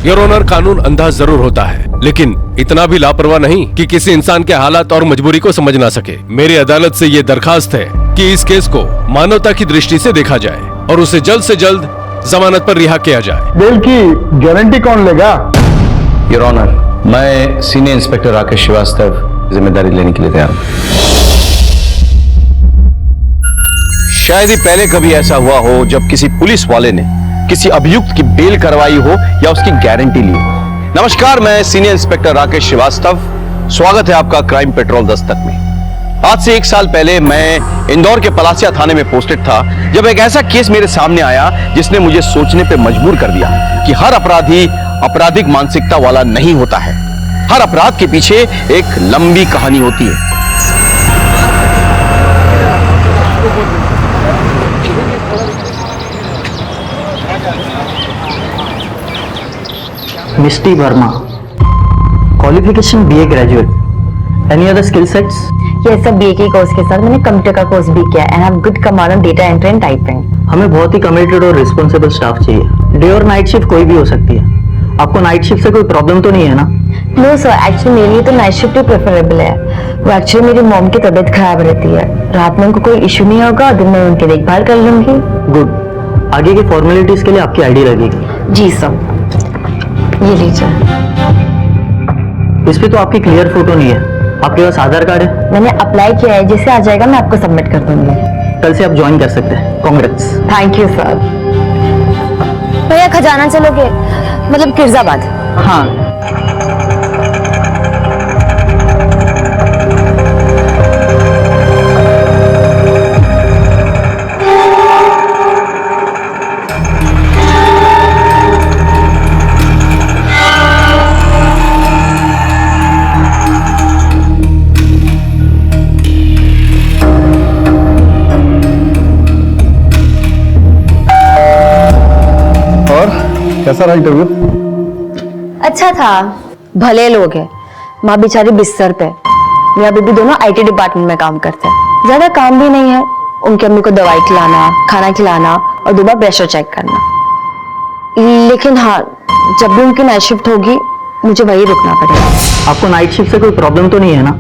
Your honour, कानून अंधा जरूर होता है, लेकिन इतना भी लापरवाह नहीं कि किसी इंसान के हालात और मजबूरी को समझ ना सके। मेरी अदालत से ये दरखास्त है कि इस केस को मानवता की दृष्टि से देखा जाए और उसे जल्द से जल्द जमानत पर रिहा किया जाए। बेल की गारंटी कौन लेगा? योर ऑनर, मैं सीनियर इंस्पेक्टर राकेश श्रीवास्तव जिम्मेदारी लेने के लिए तैयार हूं। शायद ही पहले कभी ऐसा हुआ हो जब किसी पुलिस वाले ने किसी अभियुक्त की बेल करवाई हो या उसकी गारंटी ली हो। नमस्कार, मैं सीनियर इंस्पेक्टर राकेश श्रीवास्तव। स्वागत है आपका क्राइम पेट्रोल दस्तक में। आज से 1 साल पहले मैं इंदौर के पलासिया थाने में पोस्टेड था, जब एक ऐसा केस मेरे सामने आया जिसने मुझे सोचने पे मजबूर कर दिया कि हर अपराधी आपराधिक मानसिकता वाला नहीं होता है। हर अपराध के पीछे एक लंबी कहानी होती है। Misty Verma, qualification BA graduate, any other skill sets? ये सब बीए के कोर्स के साथ मैंने कंप्यूटर का कोर्स भी किया and have good command on data entry and typing. हमें बहुत ही कमिटेड और रिस्पॉन्सिबल स्टाफ चाहिए। डे और नाइट शिफ्ट कोई भी हो सकती है। आपको नाइट शिफ्ट से कोई प्रॉब्लम तो नहीं है ना? नो सर, एक्चुअली मेरे लिए तो नाइट शिफ्ट ही प्रेफरेबल है। वो एक्चुअली मेरी मॉम की तबीयत खराब रहती है, रात में उनको कोई इशू नहीं होगा और दिन में उनकी देखभाल कर लूंगी। गुड। आगे की फॉर्मेलिटीज के लिए आपकी आईडी लगेगी। जी सर, ये लीजिए। इस पे तो आपकी क्लियर फोटो नहीं है। आपके पास आधार कार्ड है? मैंने अप्लाई किया है, जैसे आ जाएगा मैं आपको सबमिट कर दूंगी। कल से आप ज्वाइन कर सकते हैं। कांग्रेट्स। Thank you sir. भैया खजाना चलोगे? मतलब किर्जाबाद? हाँ। कैसा रहा इंटरव्यू? अच्छा था, भले लोग हैं। माँ बेचारी बिस्तर पे, मेरा बेबी दोनों आईटी डिपार्टमेंट में काम करते हैं। ज्यादा काम भी नहीं है, उनकी अम्मी को दवाई खिलाना, खाना खिलाना और 2 बार प्रेशर चेक करना। लेकिन हाँ, जब भी उनकी नाइट शिफ्ट होगी मुझे वही रुकना पड़ेगा। आपको नाइट शिफ्ट से कोई प्रॉब्लम तो नहीं है ना?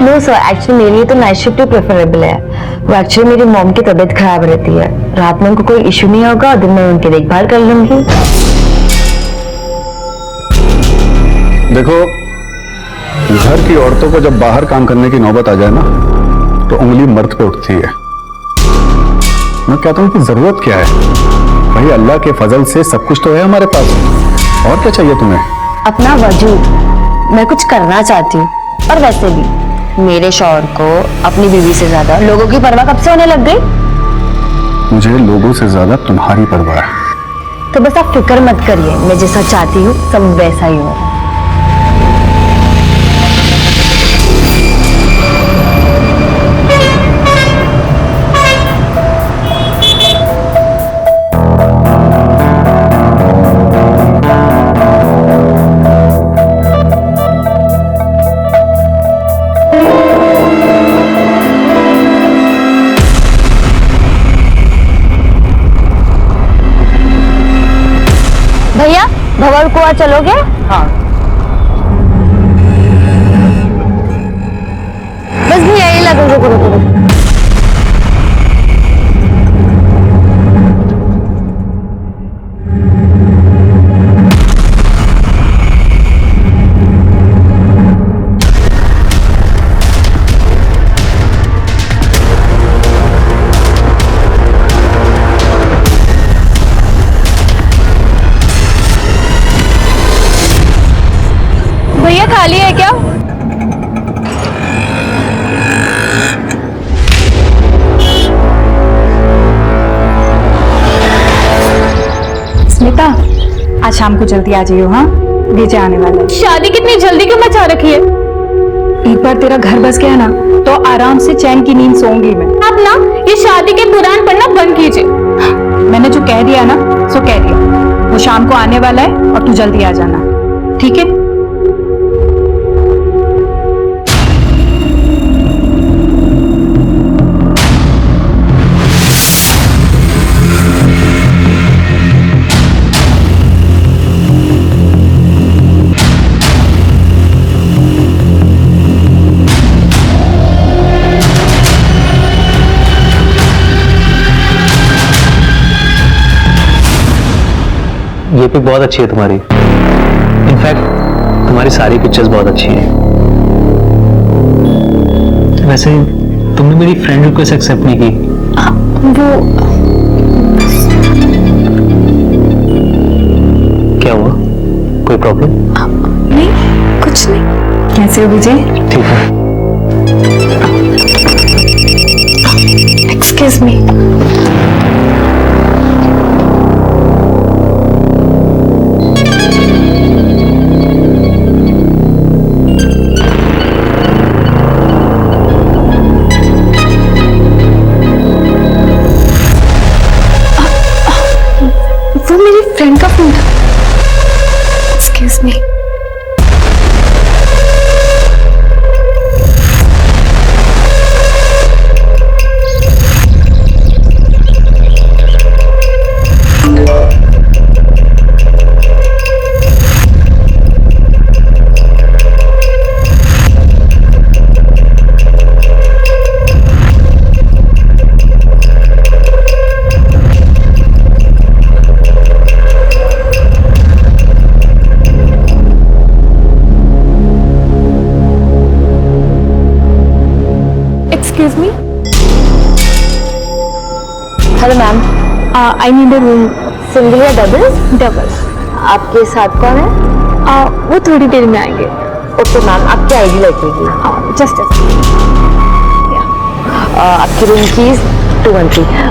नो सर, एक्चुअली मेरे लिए तो नाइट शिफ्ट ही प्रेफरेबल है। वो एक्चुअली मेरी मॉम की तबीयत खराब रहती है, रात में उनको कोई इशू नहीं होगा और दिन में उनकी देखभाल कर लूंगी। देखो, घर की औरतों को जब बाहर काम करने की नौबत आ जाए ना, तो उंगली मर्द पे उठती है। मैं कहता हूं कि जरूरत क्या है? भाई अल्लाह के फजल से सब कुछ तो है हमारे पास, और क्या चाहिए तुम्हें? अपना वजूद मैं कुछ करना चाहती हूँ, और वैसे भी मेरे शौहर को अपनी बीवी से ज्यादा लोगों की परवाह कब से होने लग गई? मुझे लोगों से ज्यादा तुम्हारी परवाह है। तो बस आप फिक्र मत करिए, मैं जैसा चाहती हूँ सब वैसा ही हो। भैया भंवर कुआं चलोगे? हाँ। बस भी यही लगेगा। भैया खाली है क्या? स्मिता, आज शाम को जल्दी आ जाइयो। हाँ, भेजे आने वाला है। शादी कितनी जल्दी क्यों मचा रखी है? एक बार तेरा घर बस गया ना, तो आराम से चैन की नींद सोऊंगी मैं। आप ना ये शादी के पुराण पढ़ना बंद कीजिए। मैंने जो कह दिया ना, सो कह दिया। वो शाम को आने वाला है और तू जल्दी आ जाना, ठीक है? ये पिक बहुत अच्छी है तुम्हारी। इनफैक्ट तुम्हारी सारी पिक्चर्स बहुत अच्छी हैं। वैसे तुमने मेरी फ्रेंड रिक्वेस्ट एक्सेप्ट नहीं की। वो क्या हुआ? कोई प्रॉब्लम? नहीं, कुछ नहीं। कैसे हो विजय? ठीक है। Excuse me. वो मेरी फ्रेंड का फोन था। Excuse me. Excuse me? Hello ma'am, I need a room. Single या डबल? डबल। आपके साथ कौन है? वो थोड़ी देर में आएंगे। ओके मैम, आपकी आईडी लगेगी। जस्ट आपकी room keys 213।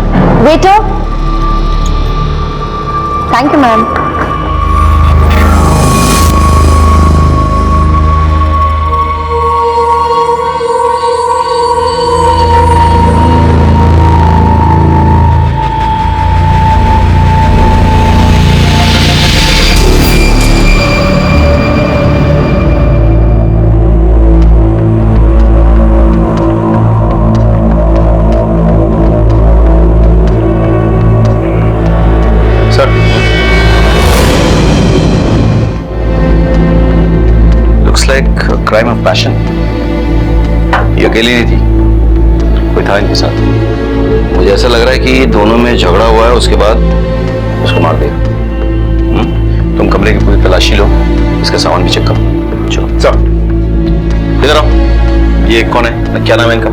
Waiter. Thank you ma'am. Sir, looks like crime of passion. ये अकेली नहीं थी, कोई था इनके साथ। मुझे ऐसा लग रहा है कि दोनों में झगड़ा हुआ है, उसके बाद उसको मार दिया। तुम कमरे की पूरी तलाशी लो, इसका सामान भी चेक करो। चलो सर, इधर आओ। ये कौन है? क्या नाम है इनका?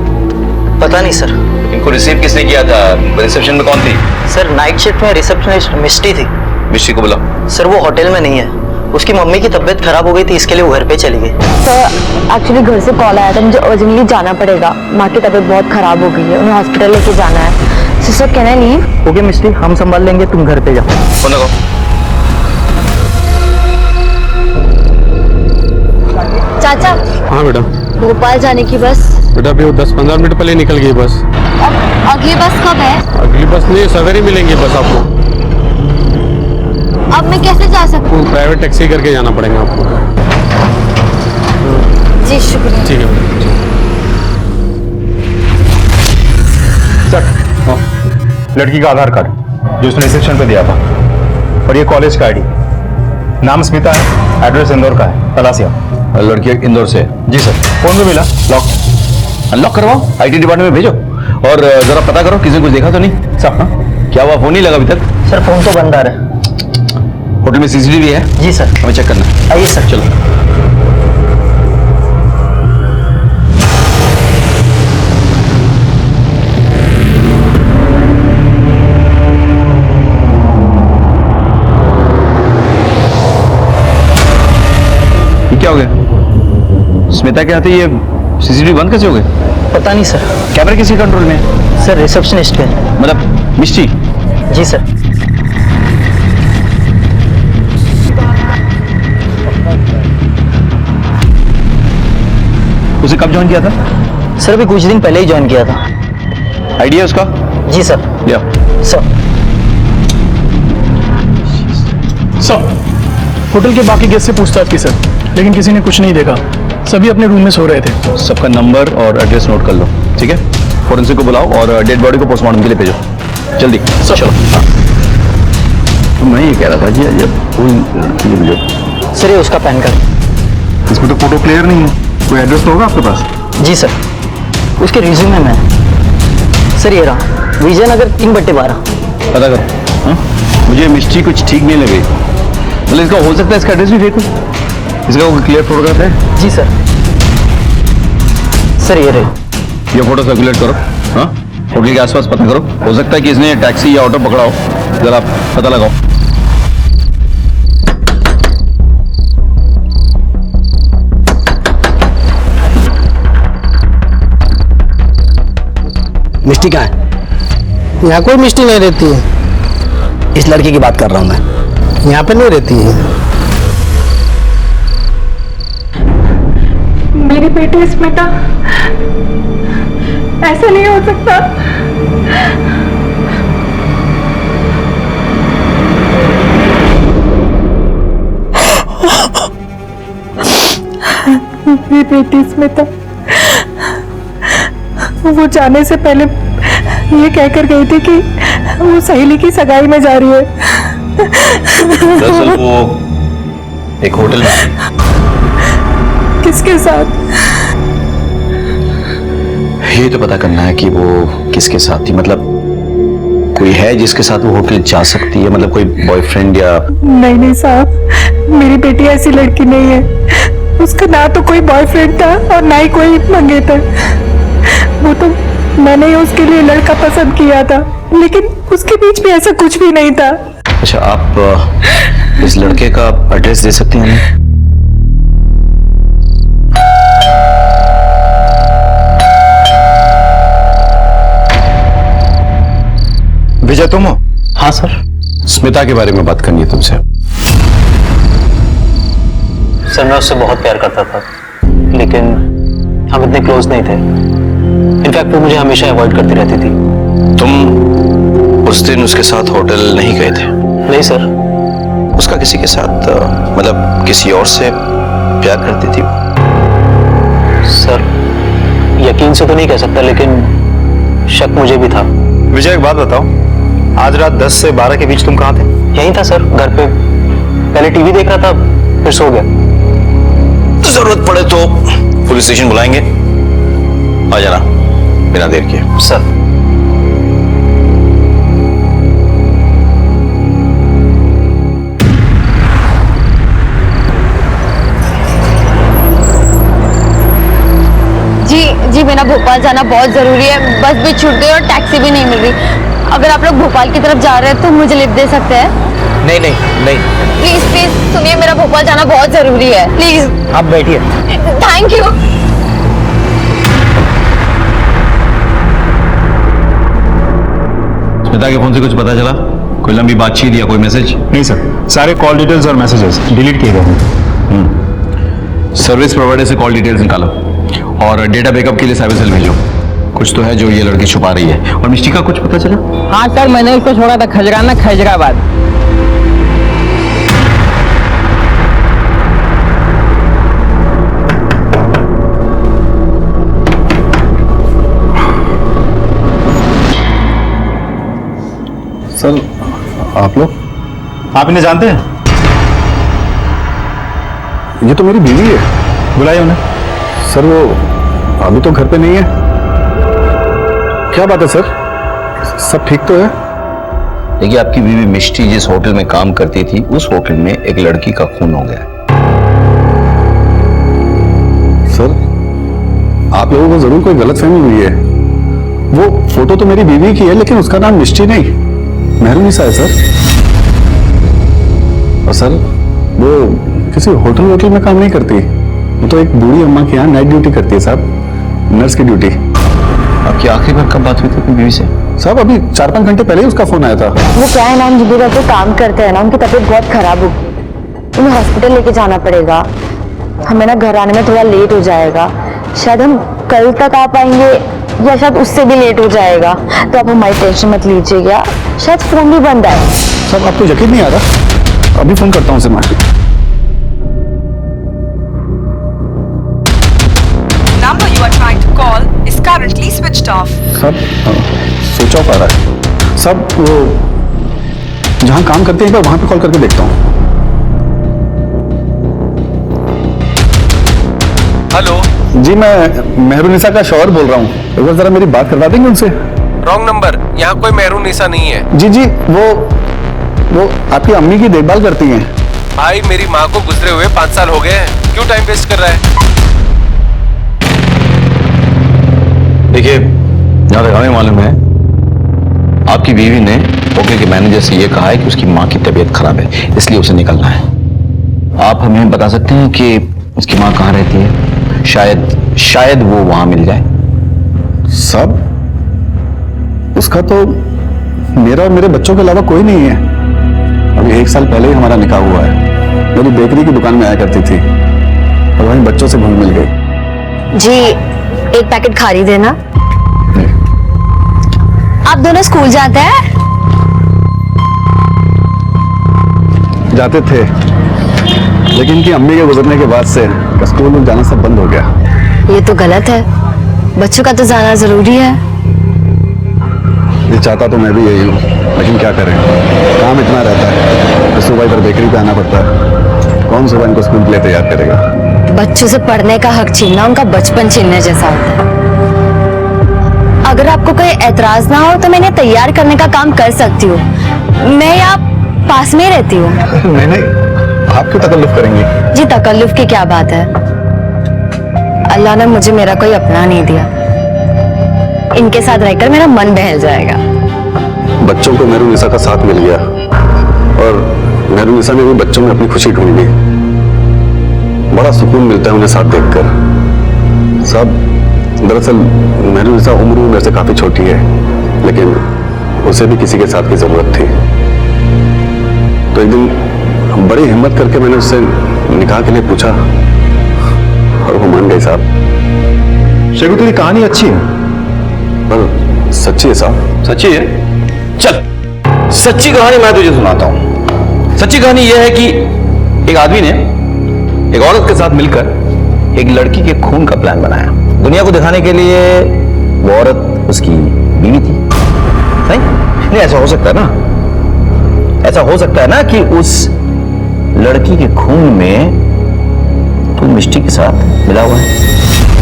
पता नहीं सर। इनको रिसीव किसने किया था? रिसेप्शन में कौन थी? सर नाइट शिफ्ट में रिसेप्शनिस्ट मिस्टी थी। मिस्टी को बुला। सर वो होटल में नहीं है, उसकी मम्मी की तबीयत खराब हो गई थी, इसके लिए वो घर पे चली गई। सर एक्चुअली घर से कॉल आया था, मुझे अर्जेंटली जाना पड़ेगा। माँ की तबीयत बहुत खराब हो गई है, उन्हें हॉस्पिटल लेके जाना है। So sir can I leave? Okay Misty, हम संभाल लेंगे, तुम घर पे जाओ। फोन लगाओ। चाचा, हाँ बेटा। भोपाल जाने की बस। बेटा अभी 10-15 मिनट पहले निकल गई बस। अगली बस कब है? अगली बस नहीं, सवेरे मिलेंगी बस आपको। अब मैं कैसे जा सकती हूँ? प्राइवेट टैक्सी करके जाना पड़ेगा आपको। जी शुक्रिया। ठीक है बेटा। सर, लड़की का आधार कार्ड जो उसने रिसेप्शन पे दिया था, और ये कॉलेज का आईडी। नाम स्मिता है, एड्रेस इंदौर का है, तलासिया। लड़की इंदौर से? जी सर। फोन में मिला, लॉक। अनलॉक करवाओ, आईटी डिपार्टमेंट में भेजो, और जरा पता करो किसी ने कुछ देखा तो नहीं। सर हाँ? क्या हुआ? फोन नहीं लगा अभी तक? सर फोन तो बंद आ रहा है। होटल में सीसीटीवी है? जी सर। हमें चेक करना है। आइए सर। चलो। ये क्या हो गया? स्मिता के हाथे ये सीसीटीवी बंद कैसे हो गए? पता नहीं सर। कैमरे किसी कंट्रोल में है? सर रिसेप्शनिस्ट के। मतलब मिस्टी? जी सर। उसे कब ज्वाइन किया था? सर अभी कुछ दिन पहले ही ज्वाइन किया था। आइडिया उसका? जी सर। लिया। सर सर, होटल के बाकी गेस्ट से पूछताछ की सर, लेकिन किसी ने कुछ नहीं देखा। सभी अपने रूम में सो रहे थे। सबका नंबर और एड्रेस नोट कर लो, ठीक है? फोरेंसिक को बुलाओ और डेड बॉडी को पोस्टमार्टम के लिए भेजो, जल्दी। चलो। तो मैं ये कह रहा था कि जब कोई सर ये उसका पैन कार्ड। इसमें तो फोटो क्लियर नहीं है, कोई एड्रेस तो होगा आपके पास? जी सर, उसके रिज्यूमे में है। सर ये रहा, विजयनगर 3/12। पता करो। हाँ? मुझे मिस्ट्री कुछ ठीक नहीं लगी। मतलब इसका हो सकता है इसका एड्रेस भी फेक हो, इसका कोई क्लियर फोटोग्राफ है? जी सर। सर ये रहे। ये फोटो सर्कुलेट करो, हाँ होटल के आसपास पता करो, हो सकता है कि इसने टैक्सी या ऑटो पकड़ा हो, जरा पता लगाओ। मिष्टी कहाँ है? यहाँ कोई मिष्टी नहीं रहती है। इस लड़की की बात कर रहा हूँ मैं, यहाँ पे नहीं रहती है। मेरी बेटी स्मिता, ऐसा नहीं हो सकता। मेरी बेटी स्मिता वो जाने से पहले ये कहकर गई थी कि वो सहेली की सगाई में जा रही है। दरअसल वो एक होटल में थी। किसके साथ? ये तो पता करना है कि वो किसके साथ थी, मतलब कोई है जिसके साथ वो होटल जा सकती है, मतलब कोई बॉयफ्रेंड या? नहीं नहीं साहब, मेरी बेटी ऐसी लड़की नहीं है। उसका ना तो कोई बॉयफ्रेंड था और ना ही कोई मंगेतर। वो तो मैंने ही उसके लिए लड़का पसंद किया था, लेकिन उसके बीच में ऐसा कुछ भी नहीं था। अच्छा, आप इस लड़के का एड्रेस दे सकती हैं? विजय तुम हो? हाँ सर। स्मिता के बारे में बात करनी है तुमसे। सर मैं उससे बहुत प्यार करता था, लेकिन हम इतने क्लोज नहीं थे। इनफैक्ट वो मुझे हमेशा अवॉइड करती रहती थी। तुम उस दिन उसके साथ होटल नहीं गए थे? नहीं सर। उसका किसी के साथ मतलब किसी और से प्यार करती थी वो? सर यकीन से तो नहीं कह सकता, लेकिन शक मुझे भी था। विजय एक बात बताओ, आज रात 10 से 12 के बीच तुम कहाँ थे? यहीं था सर, घर पे। पहले टीवी देख रहा था, फिर सो गया। जरूरत पड़े तो पुलिस स्टेशन बुलाएंगे, आ जाना बिना देर किए। सर जी मेरा भोपाल जाना बहुत जरूरी है। बस भी छूट गई और टैक्सी भी नहीं मिल रही। अगर आप लोग भोपाल की तरफ जा रहे हैं तो मुझे लिफ्ट दे सकते हैं? नहीं नहीं नहीं, प्लीज प्लीज सुनिए, मेरा भोपाल जाना बहुत जरूरी है, प्लीज। आप बैठिए। Thank you. स्मिता के फोन से कुछ पता चला? कोई लंबी बातचीत या कोई मैसेज? नहीं सर, सारे कॉल डिटेल्स और मैसेजेस डिलीट किए गए हैं। सर्विस प्रोवाइडर से कॉल डिटेल्स निकालो और डेटा बैकअप के लिए साइबर सेल भेजो। कुछ तो है जो ये लड़की छुपा रही है। और मिष्टी का कुछ पता चला? हाँ सर, मैंने उसको छोड़ा था खजराना खैजराबाद। सर आप लोग? आप इन्हें जानते हैं? ये तो मेरी बीवी है। बुलाइए उन्हें। सर वो अभी तो घर पे नहीं है। क्या बात है सर, सब ठीक तो है? देखिए, आपकी बीवी मिष्टी जिस होटल में काम करती थी, उस होटल में एक लड़की का खून हो गया। सर आप लोगों को जरूर कोई गलतफहमी हुई है। वो फोटो तो मेरी बीवी की है, लेकिन उसका नाम मिष्टी नहीं, मेहरुनिसा है सर। और सर वो किसी होटल में काम नहीं करती। वो तो एक बूढ़ी अम्मा के यहाँ नाइट ड्यूटी करती है साहब, नर्स की ड्यूटी। आपकी आखिरी बार कब बात हुई थी अपनी बीवी से? साहब अभी 4-5 घंटे पहले ही उसका फोन आया था। वो क्या है ना, हम जिधर रहते काम करते हैं ना, उनकी तबीयत बहुत खराब हो, उन्हें हॉस्पिटल लेके जाना पड़ेगा। हमें ना घर आने में थोड़ा लेट हो जाएगा। शायद हम कल तक आ पाएंगे या शायद उससे भी लेट हो जाएगा। तो आप हमारी टेंशन मत लीजिएगा, शायद फोन भी बंद है। साहब आपको यकीन नहीं आ रहा? अभी फोन करता हूँ उसे मैं। number you are trying to call is currently switched off. सब स्विच ऑफ आ रहा है। सब वो जहां काम करते हैं, एक बार वहां पे कॉल करके देखता हूँ। हेलो जी मैं मेहरुनिसा का शौहर बोल रहा हूँ। एक बार जरा मेरी बात करवा देंगे उनसे? रॉन्ग नंबर, यहाँ कोई मेहरुनिसा नहीं है। जी जी वो आपकी अम्मी की देखभाल करती हैं। भाई मेरी माँ को गुजरे हुए 5 साल हो गए हैं, क्यों टाइम वेस्ट कर रहा है? देखिए, जहां तक हमें मालूम है, आपकी बीवी ने होटल के मैनेजर से यह कहा है कि उसकी माँ की तबीयत खराब है, इसलिए उसे निकलना है। आप हमें बता सकते हैं कि उसकी माँ कहाँ रहती है? शायद वो वहां मिल जाए। सब उसका तो मेरा और मेरे बच्चों के अलावा कोई नहीं है। अभी 1 साल पहले ही हमारा निकाह हुआ है। मेरी बेकरी की दुकान में आया करती थी और वहीं बच्चों से घुल मिल गई। जी, एक पैकेट खारी देना। आप दोनों स्कूल जाते हैं? जाते थे, लेकिन इनकी अम्मी के गुजरने के बाद से स्कूल में जाना सब बंद हो गया। ये तो गलत है, बच्चों का तो जाना जरूरी है। ये चाहता तो मैं भी यही हूँ, लेकिन क्या करें, काम इतना रहता है कि सुबह इधर बेकरी पे आना पड़ता है। कौन सुबह इनको स्कूल के लिए तैयार करेगा? बच्चों से पढ़ने का हक छीनना उनका बचपन छीनने जैसा होता है। अगर आपको कोई एतराज ना हो तो मैं इन्हें तैयार करने का काम कर सकती हूँ। मैं यहाँ पास में ही रहती हूँ। नहीं नहीं, आप क्यों तकल्लुफ करेंगी? जी, तकल्लुफ की क्या बात है? अल्लाह ने मुझे मेरा कोई अपना नहीं दिया, इनके साथ रहकर मेरा मन बहल जाएगा। बच्चों को मेहरुनिसा का साथ मिल गया और मेहरुनिसा ने भी बच्चों में अपनी खुशी ढूंढ ली। बड़ा सुकून मिलता है उन्हें साथ देखकर। सब दरअसल मेहरुनिसा उम्र में मेरे से काफी छोटी है, लेकिन उसे भी किसी के साथ की जरूरत थी। तो एक दिन बड़ी हिम्मत करके मैंने उससे निकाह के लिए पूछा और वो मान गई। साहब, शेखू तेरी कहानी अच्छी है पर सच्ची है साहब। सच्ची है? चल, सच्ची कहानी मैं तुझे सुनाता हूं। सच्ची कहानी यह है कि एक आदमी ने एक औरत के साथ मिलकर एक लड़की के खून का प्लान बनाया। दुनिया को दिखाने के लिए वो औरत उसकी बीवी थी। नहीं, ऐसा हो सकता है ना, ऐसा हो सकता है ना कि उस लड़की के खून में तू मिष्टी के साथ मिला हुआ है।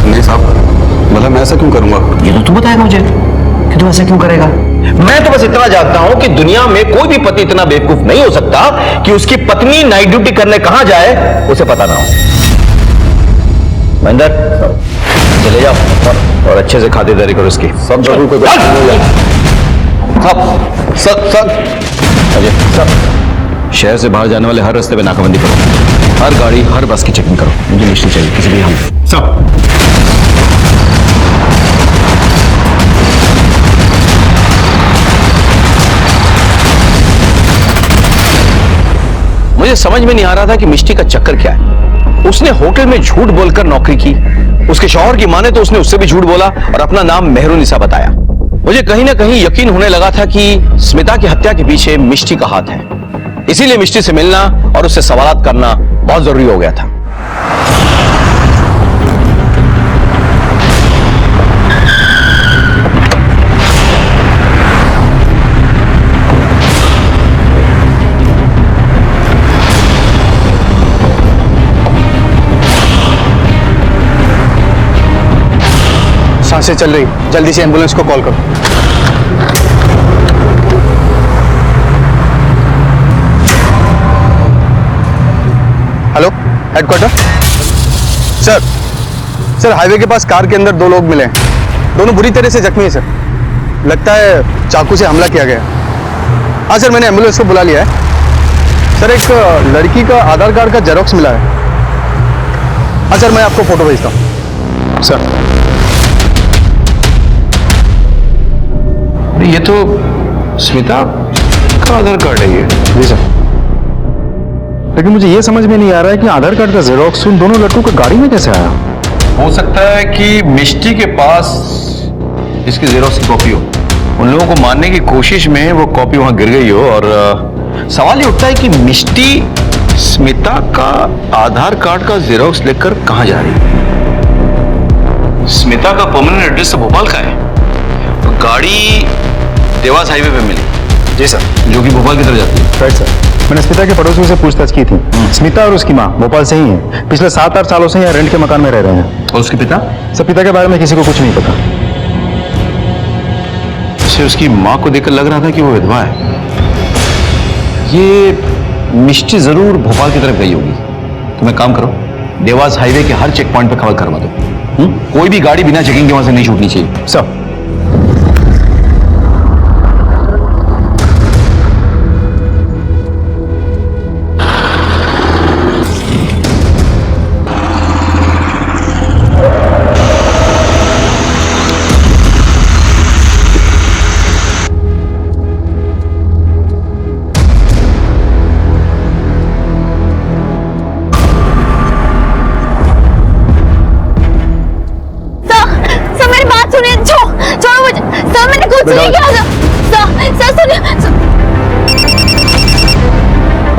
नहीं साहब, मतलब मैं ऐसा क्यों करूंगा? ये तो तू बताएगा मुझे कि तू ऐसा क्यों करेगा। मैं तो बस इतना जानता हूं कि दुनिया में कोई भी पति इतना बेवकूफ नहीं हो सकता कि उसकी पत्नी नाइट ड्यूटी करने कहां जाए उसे पता ना हो। महेंद्र, चले जाओ और अच्छे से खातिरदारी करो इसकी। सब जरूर कोई सब शहर से बाहर जाने वाले हर रास्ते पे नाकाबंदी करो, हर गाड़ी हर बस की चेकिंग करो। मुझे लिस्ट चाहिए किसी भी। हम सब मुझे समझ में नहीं आ रहा था कि मिष्टी का चक्कर क्या है। उसने होटल में झूठ बोलकर नौकरी की, उसके शौहर की माने तो उसने उससे भी झूठ बोला और अपना नाम मेहरुनिसा बताया। मुझे कहीं ना कहीं यकीन होने लगा था कि स्मिता की हत्या के पीछे मिष्टी का हाथ है। इसीलिए मिष्टी से मिलना और उससे सवालात करना बहुत जरूरी हो गया था। सांसें चल रही, जल्दी से एम्बुलेंस को कॉल करो। Hello, headquarter. सर हाईवे के पास कार के अंदर 2 लोग मिले हैं। दोनों बुरी तरह से जख्मी हैं सर। लगता है चाकू से हमला किया गया। हाँ सर, मैंने एम्बुलेंस को बुला लिया है। सर, एक लड़की का आधार कार्ड का जेरॉक्स मिला है। हाँ सर, मैं आपको फोटो भेजता हूँ। सर, ये तो स्मिता का आधार कार्ड है ये। जी सर, लेकिन मुझे ये समझ में नहीं आ रहा है कि आधार कार्ड का जेरोक्स उन दोनों लड़कों को गाड़ी में कैसे आया। हो सकता है कि मिष्टी के पास इसकी जेरोक्स की कॉपी हो। उन लोगों को मारने की कोशिश में वो कॉपी वहां गिर गई हो। और सवाल ये उठता है कि मिष्टी स्मिता का आधार कार्ड का जेरोक्स लेकर कहां जा रही है। स्मिता का परमानेंट एड्रेस तो भोपाल का है। तो गाड़ी देवास हाईवे पे मिली। जी सर, जो कि भोपाल की तरफ जाती है। राइट सर, मैंने स्मिता के पड़ोसियों से पूछताछ की थी। स्मिता और उसकी माँ भोपाल से ही हैं। पिछले 7-8 सालों से यहाँ रेंट के मकान में रह रहे हैं। और उसके पिता? सर, पिता के बारे में किसी को कुछ नहीं पता। उसे उसकी माँ को देखकर लग रहा था कि वो विधवा है। ये मिष्टी जरूर भोपाल की तरफ गई होगी। तुम एक काम करो, देवास हाईवे के हर चेक पॉइंट पे खबर करवा दो। कोई भी गाड़ी बिना चेकिंग के वहां से नहीं छूटनी चाहिए। सब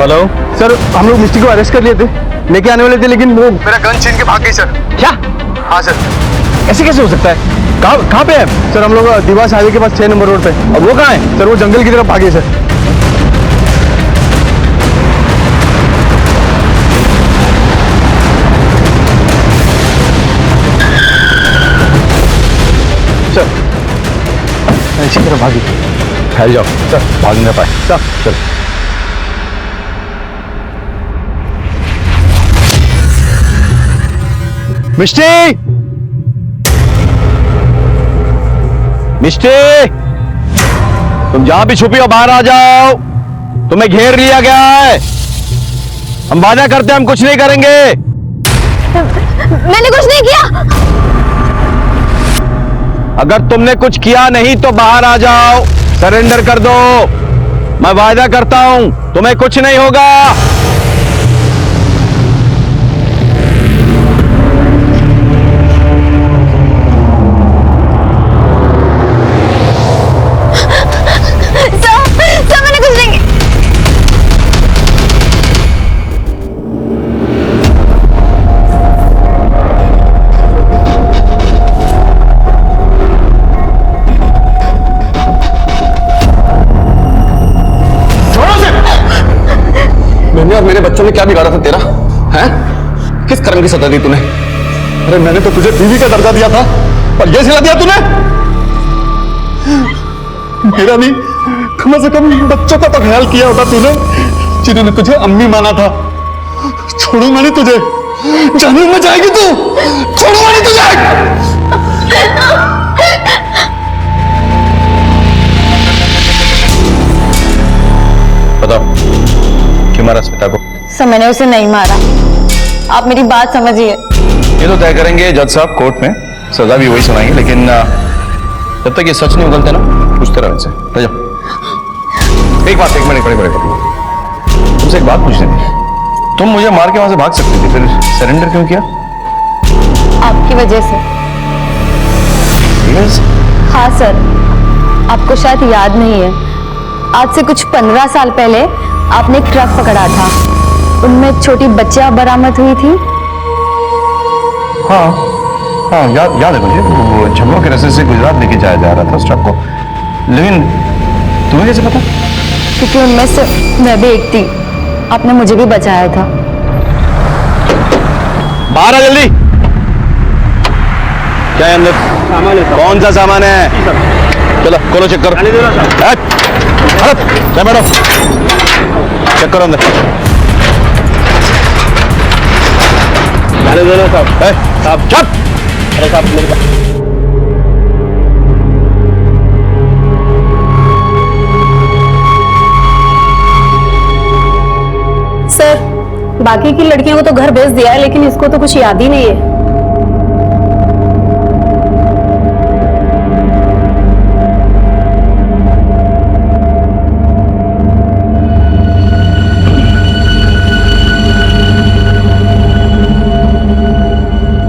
हेलो सर, हम लोग मिस्टी को अरेस्ट कर लिए थे, लेके आने वाले थे, लेकिन वो मेरा गन छीन के भाग गई सर। क्या? हाँ सर। ऐसे कैसे हो सकता है? कहाँ पे है सर? हम लोग देवास हाईवे के पास 6 नंबर रोड पे। अब वो कहाँ है सर? वो जंगल की तरफ भागे सर। सर इसी तरफ भागी। फैल जाओ सर, भाग नहीं पाए। सर चल मिष्टी, मिष्टी, तुम जहां भी छुपी हो बाहर आ जाओ। तुम्हें घेर लिया गया है। हम वादा करते हैं हम कुछ नहीं करेंगे। मैंने कुछ नहीं किया। अगर तुमने कुछ किया नहीं तो बाहर आ जाओ, सरेंडर कर दो। मैं वादा करता हूं तुम्हें कुछ नहीं होगा। मैंने और मेरे बच्चों ने क्या बिगाड़ा था तेरा? हैं? किस कर्म की सजा दी तूने? अरे मैंने तो तुझे बीवी का दर्जा दिया था और ये सिला दिया तूने? मेरा नहीं, कम से कम बच्चों का तो ख्याल किया होता तूने, जिन्होंने तुझे अम्मी माना था। छोड़ूंगा नहीं तुझे, जाने में जाएगी तू, छोड़ूंगा नहीं तुझे। बताओ क्यों मारा स्मिता को? सर मैंने उसे नहीं मारा, आप मेरी बात समझिए। ये तो तय करेंगे जज साहब कोर्ट में, सजा भी वही सुनाएंगे, लेकिन जब तक ये सच नहीं उगलते ना, पूछते रहो इनसे। ले जाओ। एक बात, एक मिनट खड़े तुमसे एक बात पूछनी थी। तुम मुझे मार के वहां से भाग सकती थी, फिर सरेंडर क्यों किया? आपकी वजह से। Yes? हाँ सर, आपको शायद याद नहीं है, आज से कुछ 15 साल पहले आपने एक ट्रक पकड़ा था, उनमें एक छोटी बच्चा बरामद हुई थी। हाँ हाँ, याद है मुझे। वो झमरों के रास्ते से गुजरात लेके जाया जा रहा था उस ट्रक को। लेकिन तुम्हें कैसे पता? क्योंकि उनमें से मैं भी एक थी, आपने मुझे भी बचाया था। बाहर आ जल्दी। क्या है अंदर? सामान है। कौन सा सामान है? चलो खोलो, चेक करो। क्या बैठो, चेक करो अंदर। साहब चुप। अरे साहब सर, बाकी की लड़कियों को तो घर भेज दिया है, लेकिन इसको तो कुछ याद ही नहीं है।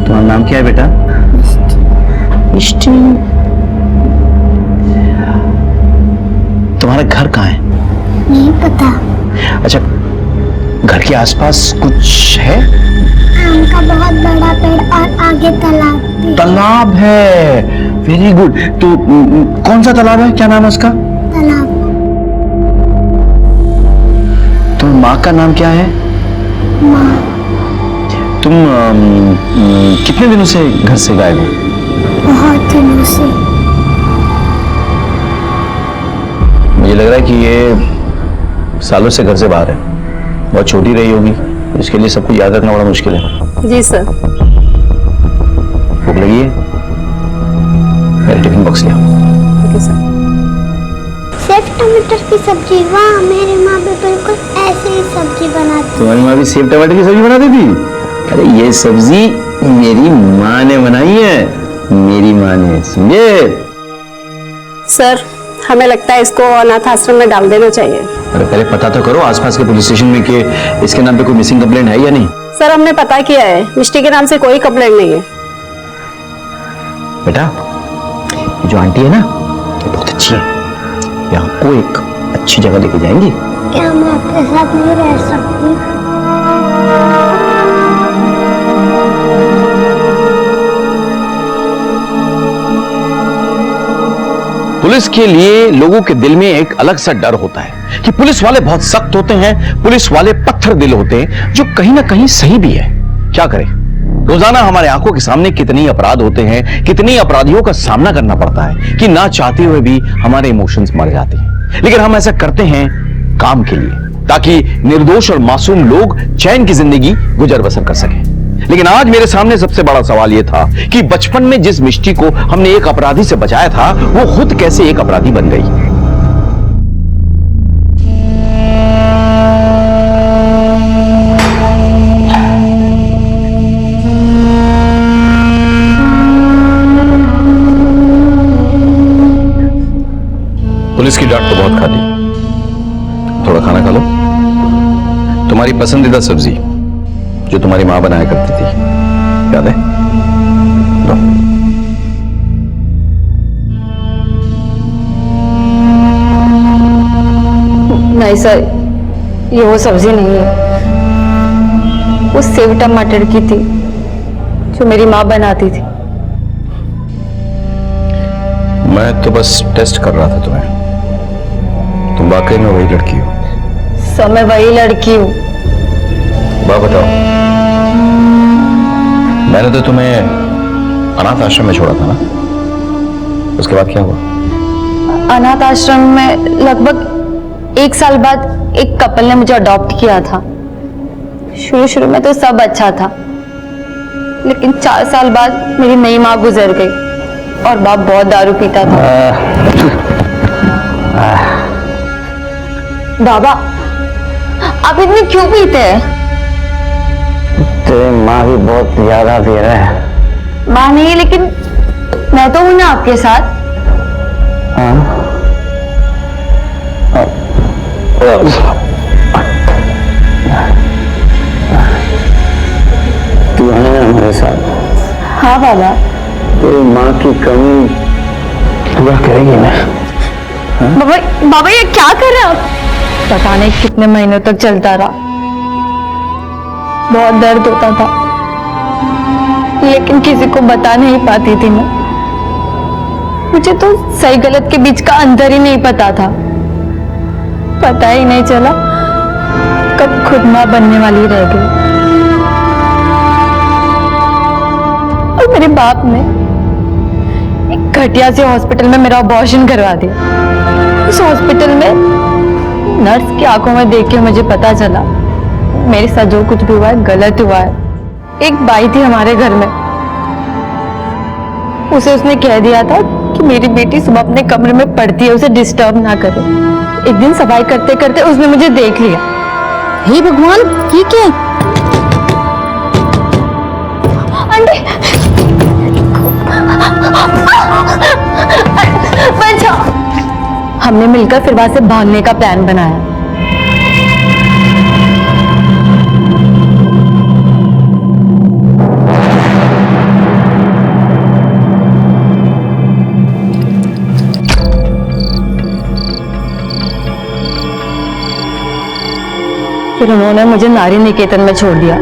तुम्हारा नाम क्या है बेटा? मिष्टी। तुम्हारा घर कहाँ है? नहीं पता। अच्छा, घर के आसपास कुछ है? आम का बहुत बड़ा पेड़ और आगे तालाब भी। तालाब है, वेरी गुड। तो कौन सा तालाब है, क्या नाम है उसका? तालाब। तुम माँ का नाम क्या है? माँ। तुम कितने दिनों से घर से गायब हो? बहुत दिनों से। मुझे लग रहा है कि ये सालों से घर से बाहर है। बहुत छोटी रही होगी, इसके लिए सब कुछ याद रखना बड़ा मुश्किल है। जी सर। भूख लगी है? मेरे टिफिन बॉक्स ले आओ। Okay sir. सेव टमाटर की सब्जी, वाह, मेरी माँ भी बिल्कुल ऐसे ही सब्जी बनाती। तुम्हारी माँ भी सेव टमाटर की सब्जी बनाती थी? अरे ये सब्जी मेरी माँ ने बनाई है, मेरी माँ ने, समझे? सर, हमें लगता है इसको अनाथ आश्रम में डाल देना चाहिए। अरे पहले पता तो करो आसपास के पुलिस स्टेशन में कि इसके नाम पे कोई मिसिंग कंप्लेंट है या नहीं। सर, हमने पता किया है, मिष्टी के नाम से कोई कंप्लेंट नहीं है। बेटा, ये जो आंटी है ना, ये बहुत अच्छी है, ये आपको एक अच्छी जगह लेके जाएंगी। क्या मैं आपके साथ नहीं रह सकती? पुलिस के लिए लोगों के दिल में एक अलग सा डर होता है कि पुलिस वाले बहुत सख्त होते हैं, पुलिस वाले पत्थर दिल होते हैं, जो कहीं ना कहीं सही भी है। क्या करें, रोजाना हमारे आंखों के सामने कितनी अपराध होते हैं, कितनी अपराधियों का सामना करना पड़ता है कि ना चाहते हुए भी हमारे इमोशंस मर जाते हैं। लेकिन हम ऐसा करते हैं काम के लिए, ताकि निर्दोष और मासूम लोग चैन की जिंदगी गुजर बसर कर सकें। लेकिन आज मेरे सामने सबसे बड़ा सवाल यह था कि बचपन में जिस मिष्टी को हमने एक अपराधी से बचाया था, वो खुद कैसे एक अपराधी बन गई। पुलिस की डांट तो बहुत खा ली, थोड़ा खाना खा लो। तुम्हारी पसंदीदा सब्जी जो तुम्हारी मां बनाया करती थी, याद है? लो। नहीं सर, ये वो सब्जी नहीं है, वो सेव टमाटर की थी जो मेरी माँ बनाती थी। मैं तो बस टेस्ट कर रहा था तुम्हें, तुम वाकई में वही लड़की हो। सर, मैं वही लड़की हूँ। बात बताओ, मैंने तो तुम्हें अनाथ आश्रम में छोड़ा था ना, उसके बाद क्या हुआ? अनाथ आश्रम में लगभग 1 साल बाद एक कपल ने मुझे अडॉप्ट किया था। शुरू में तो सब अच्छा था, लेकिन 4 साल बाद मेरी नई माँ गुजर गई और बाप बहुत दारू पीता था। बाबा, आप इतने क्यों पीते हैं? तेरी माँ भी बहुत ज्यादा पी रहा है। माँ नहीं, लेकिन मैं तो हूं ना आपके साथ। तू है ना हमारे साथ? हाँ बाबा। तेरी माँ की कमी पूरा करेगी ना? बाबा, बाबा ये क्या कर रहे हैं आप? पता नहीं कितने महीनों तक चलता रहा, बहुत दर्द होता था, लेकिन किसी को बता नहीं पाती थी मैं। मुझे तो सही गलत के बीच का अंतर ही नहीं पता था। पता ही नहीं चला कब खुद मां बनने वाली रह गई। और मेरे बाप ने एक घटिया से हॉस्पिटल में मेरा अबॉर्शन करवा दिया। उस हॉस्पिटल में नर्स की आंखों में देख के मुझे पता चला मेरे साथ जो कुछ भी हुआ है गलत हुआ है। एक बाई थी हमारे घर में, उसे उसने कह दिया था कि मेरी बेटी सुबह अपने कमरे में पढ़ती है, उसे डिस्टर्ब ना करे। एक दिन सफाई करते करते उसने मुझे देख लिया। हे भगवान, ये क्या? आंटी, बचाओ। हमने मिलकर फिर वहां से भागने का प्लान बनाया। फिर उन्होंने मुझे नारी निकेतन में छोड़ दिया।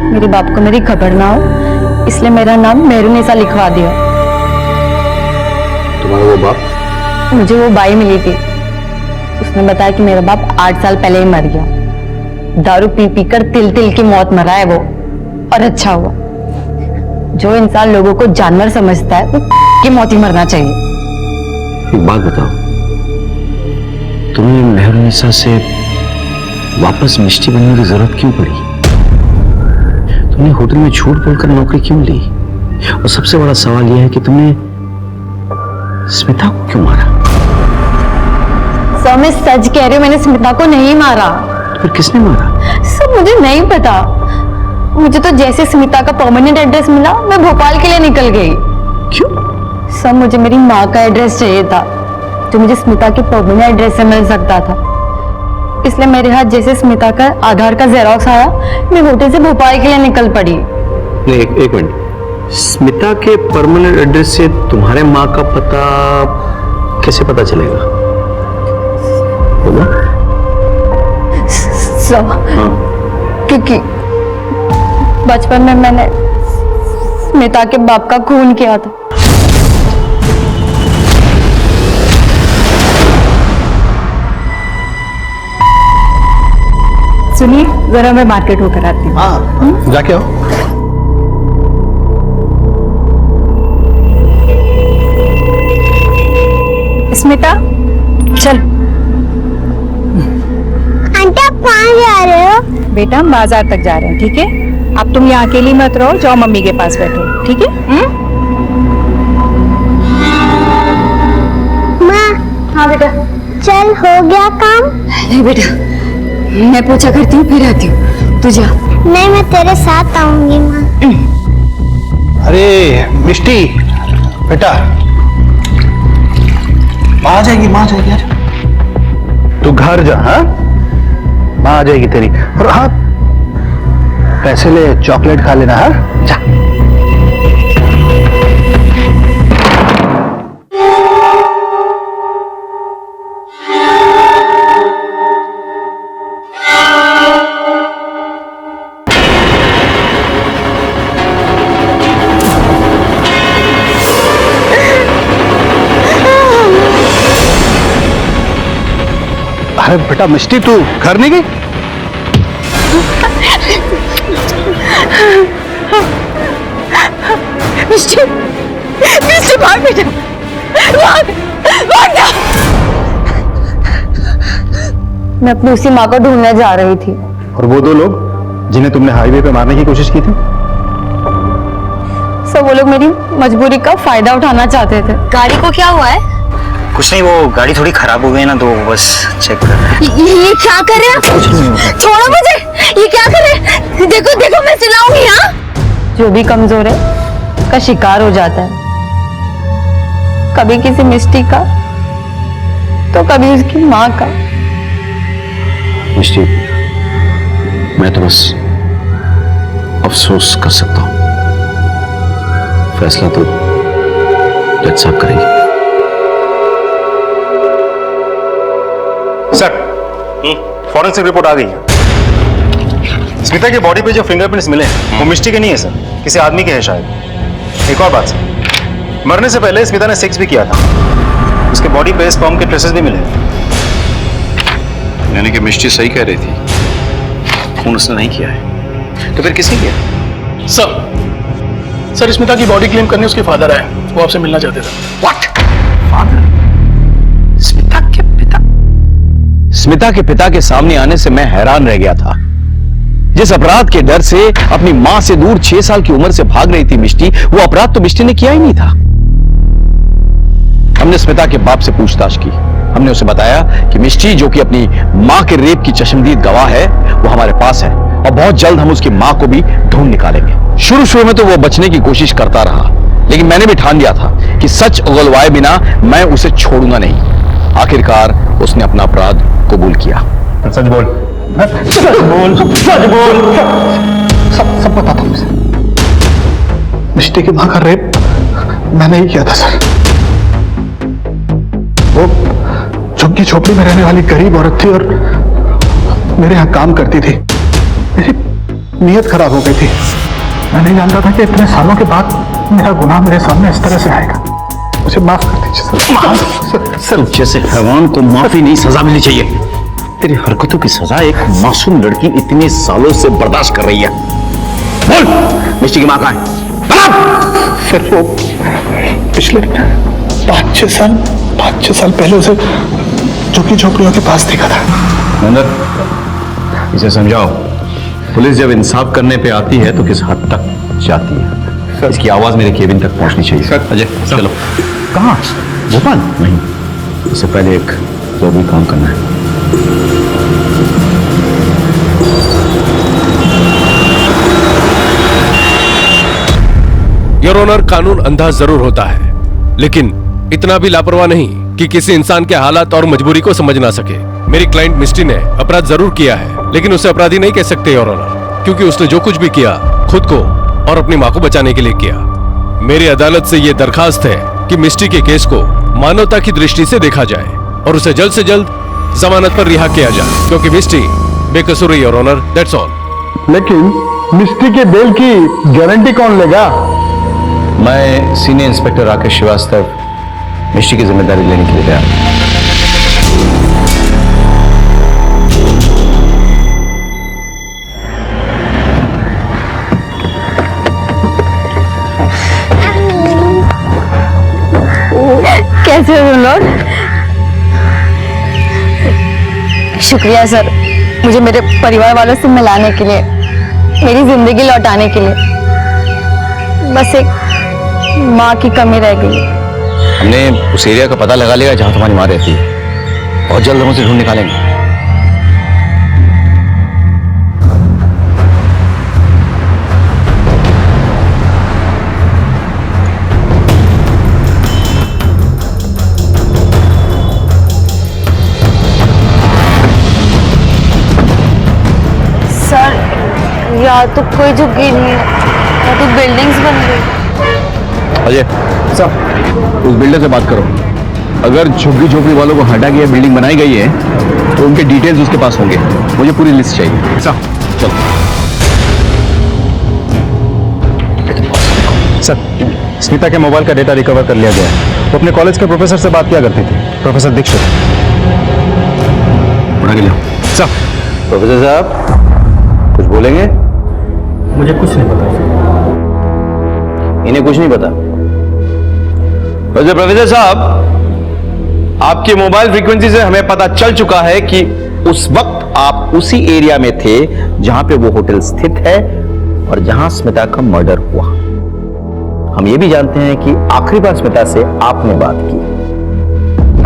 मेरे बाप को मेरी खबर ना हो, इसलिए मेरा नाम मेहरुनिसा लिखवा दिया। तुम्हारा वो बाप? मुझे वो बाई मिली थी, उसने बताया कि मेरा बाप 8 साल पहले ही मर गया। दारू पी पी कर तिल तिल की मौत मरा है वो, और अच्छा हुआ। जो इंसान लोगों को जानवर समझता है वो की मौत ही मरना चाहिए। एक बात बताओ, तुमने मेहरुनिसा से वापस मिष्टी बनने की जरूरत क्यों पड़ी? तुमने होटल में झूठ बोलकर नौकरी क्यों ली? और सबसे बड़ा सवाल यह है कि तुमने स्मिता को क्यों मारा? सर मैं सच कह रही हूँ, मैंने स्मिता को नहीं मारा। तो फिर किसने मारा? सर मुझे नहीं पता, मुझे तो जैसे स्मिता का परमानेंट एड्रेस मिला मैं भोपाल के लिए निकल गई। क्यों? सर मुझे मेरी माँ का एड्रेस चाहिए था जो मुझे स्मिता के परमानेंट एड्रेस से मिल सकता था, इसलिए मेरे हाथ जैसे स्मिता का आधार का जेरॉक्स आया मैं होटल से भोपाल के लिए निकल पड़ी। नहीं, एक मिनट, स्मिता के परमानेंट एड्रेस से तुम्हारे माँ का पता कैसे पता चलेगा? बोलो। सर क्योंकि बचपन में मैंने स्मिता के बाप का खून किया था। सुनिए जरा मैं मार्केट होकर आती हूँ। हाँ जाके आओ। स्मिता चल। आंटी आप कहाँ जा रहे हो? बेटा हम बाजार तक जा रहे हैं, ठीक है? अब तुम यहाँ अकेली मत रहो, जाओ मम्मी के पास बैठो, ठीक है? माँ। हाँ बेटा। चल हो गया काम? नहीं बेटा, मैं पूछा करती हूँ फिर आती हूँ, तू जा। नहीं मैं तेरे साथ आऊंगी माँ। अरे मिष्टी बेटा, माँ आ जाएगी, माँ आ जाएगी यार। तू घर जा, हाँ माँ आ जाएगी तेरी। और हाँ पैसे ले, चॉकलेट खा लेना, हाँ जा। अरे बेटा मिष्टी तू घर नहीं गई? मिष्टी, मिष्टी भाग बेटा, भाग, भाग जा। मैं अपनी उसी माँ को ढूंढने जा रही थी। और वो दो लोग जिन्हें तुमने हाईवे पे मारने की कोशिश की थी? सब वो लोग मेरी मजबूरी का फायदा उठाना चाहते थे। गाड़ी को क्या हुआ है? कुछ नहीं, वो गाड़ी थोड़ी खराब हो गई ना, तो बस चेक कर रहे हैं। ये क्या कर रहे हैं? कुछ नहीं होगा। छोड़ो मुझे, ये क्या कर रहे हैं? देखो देखो मैं चिल्लाऊंगी। हाँ जो भी कमजोर है का शिकार हो जाता है, कभी किसी मिष्टी का तो कभी उसकी माँ का। मिष्टी, मैं तो बस अफसोस कर सकता हूं, फैसला तो जज साहब करेंगे। सर, फॉरेंसिक रिपोर्ट आ गई है। स्मिता की बॉडी पे जो फिंगरप्रिंट्स मिले हैं वो मिष्टी के नहीं है सर, किसी आदमी के हैं शायद। एक और बात सर, मरने से पहले स्मिता ने सेक्स भी किया था, उसके बॉडी पे स्पर्म के ट्रेसेस भी मिले। यानी कि मिष्टी सही कह रही थी, खून उसने नहीं किया है, तो फिर किसने किया? सर स्मिता की बॉडी क्लेम करने उसके फादर आए, वो आपसे मिलना चाहते थे। व्हाट? फादर? स्मिता के पिता? स्मिता के पिता के सामने आने से मैं हैरान रह गया था। जिस अपराध के डर से अपनी मां से दूर 6 साल की उम्र से भाग रही थी मिष्टी, वो अपराध तो मिष्टी ने किया ही नहीं था। हमने स्मिता के बाप से पूछताछ की। हमने उसे बताया कि मिष्टी, जो कि अपनी मां के रेप की चश्मदीद गवाह है, वो हमारे पास है और बहुत जल्द हम उसकी मां को भी ढूंढ निकालेंगे। शुरू में तो वो बचने की कोशिश करता रहा, लेकिन मैंने भी ठान दिया था कि सच उगलवाए बिना मैं उसे छोड़ूंगा नहीं। आखिरकार उसने अपना अपराध कबूल किया। सच बोल, सच बोल, सच बोल। सब पता था मुझे। मिष्टी की मां का रेप मैंने ही किया था सर। वो झुग्गी झोपड़ी में रहने वाली गरीब औरत थी और मेरे यहाँ काम करती थी। मेरी नीयत खराब हो गई थी। मैं नहीं जानता था कि इतने सालों के बाद मेरा गुनाह मेरे सामने इस तरह से आएगा। मुझे माफ कर दीजिए सर। जैसे हैवान को माफी नहीं, सजा मिलनी चाहिए। तेरी हरकतों की सजा एक मासूम लड़की इतने सालों से बर्दाश्त कर रही है। बोल, मिष्टी की मां कहां है? सर वो पिछले 5-6 साल पहले उसे झुग्गी झोपड़ियों के पास देखा था। इसे समझाओ, पुलिस जब इंसाफ करने पे आती है तो किस हद तक जाती है। इसकी आवाज मेरे केबिन तक पहुंचनी चाहिए। अजय चलो। कहाँ? भोपाल? नहीं, इससे पहले एक जरूरी काम करना है। योर ऑनर, कानून अंधा जरूर होता है, लेकिन इतना भी लापरवाह नहीं कि किसी इंसान के हालात और मजबूरी को समझ ना सके। मेरी क्लाइंट मिस्टी ने अपराध जरूर किया है, लेकिन उसे अपराधी नहीं कह सकते योर ऑनर, क्योंकि उसने जो कुछ भी किया खुद को और अपनी मां को बचाने के लिए किया। मेरी अदालत से यह दरखास्त है कि मिस्टी के केस को मानवता की दृष्टि से देखा जाए और उसे जल्द से जल्द जमानत पर रिहा किया जाए, क्योंकि मिस्टी बेकसूर है योर ऑनर, दैट्स ऑल। लेकिन मिस्टी के बेल की गारंटी कौन लेगा? मैं सीनियर इंस्पेक्टर राकेश श्रीवास्तव मिस्टी की जिम्मेदारी लेने के लिए तैयार हूं। कैसे हो तुम लोग? शुक्रिया सर, मुझे मेरे परिवार वालों से मिलाने के लिए, मेरी जिंदगी लौटाने के लिए। बस एक माँ की कमी रह गई। हमने उस एरिया का पता लगा लिया जहां तुम्हारी मां रहती है, बहुत जल्द हम उसे ढूंढ निकालेंगे। सर, यहाँ तो कोई झुग्गी नहीं है, यहाँ तो बिल्डिंग्स बन गई। अजय साहब, उस बिल्डर से बात करो। अगर झुग्गी झोपड़ी वालों को हटा के बिल्डिंग बनाई गई है तो उनके डिटेल्स उसके पास होंगे। मुझे पूरी लिस्ट चाहिए। साहब चलो। सर, स्मिता के मोबाइल का डेटा रिकवर कर लिया गया है। वो अपने कॉलेज के प्रोफेसर से बात किया करती थी, प्रोफेसर दीक्षित। उड़ा के लो। साहब, प्रोफेसर साहब कुछ बोलेंगे? मुझे कुछ नहीं पता। इन्हें कुछ नहीं पता। प्रोफेसर साहब, आपके मोबाइल फ्रीक्वेंसी से हमें पता चल चुका है कि उस वक्त आप उसी एरिया में थे जहां पे वो होटल स्थित है और जहां स्मिता का मर्डर हुआ। हम ये भी जानते हैं कि आखिरी बार स्मिता से आपने बात की।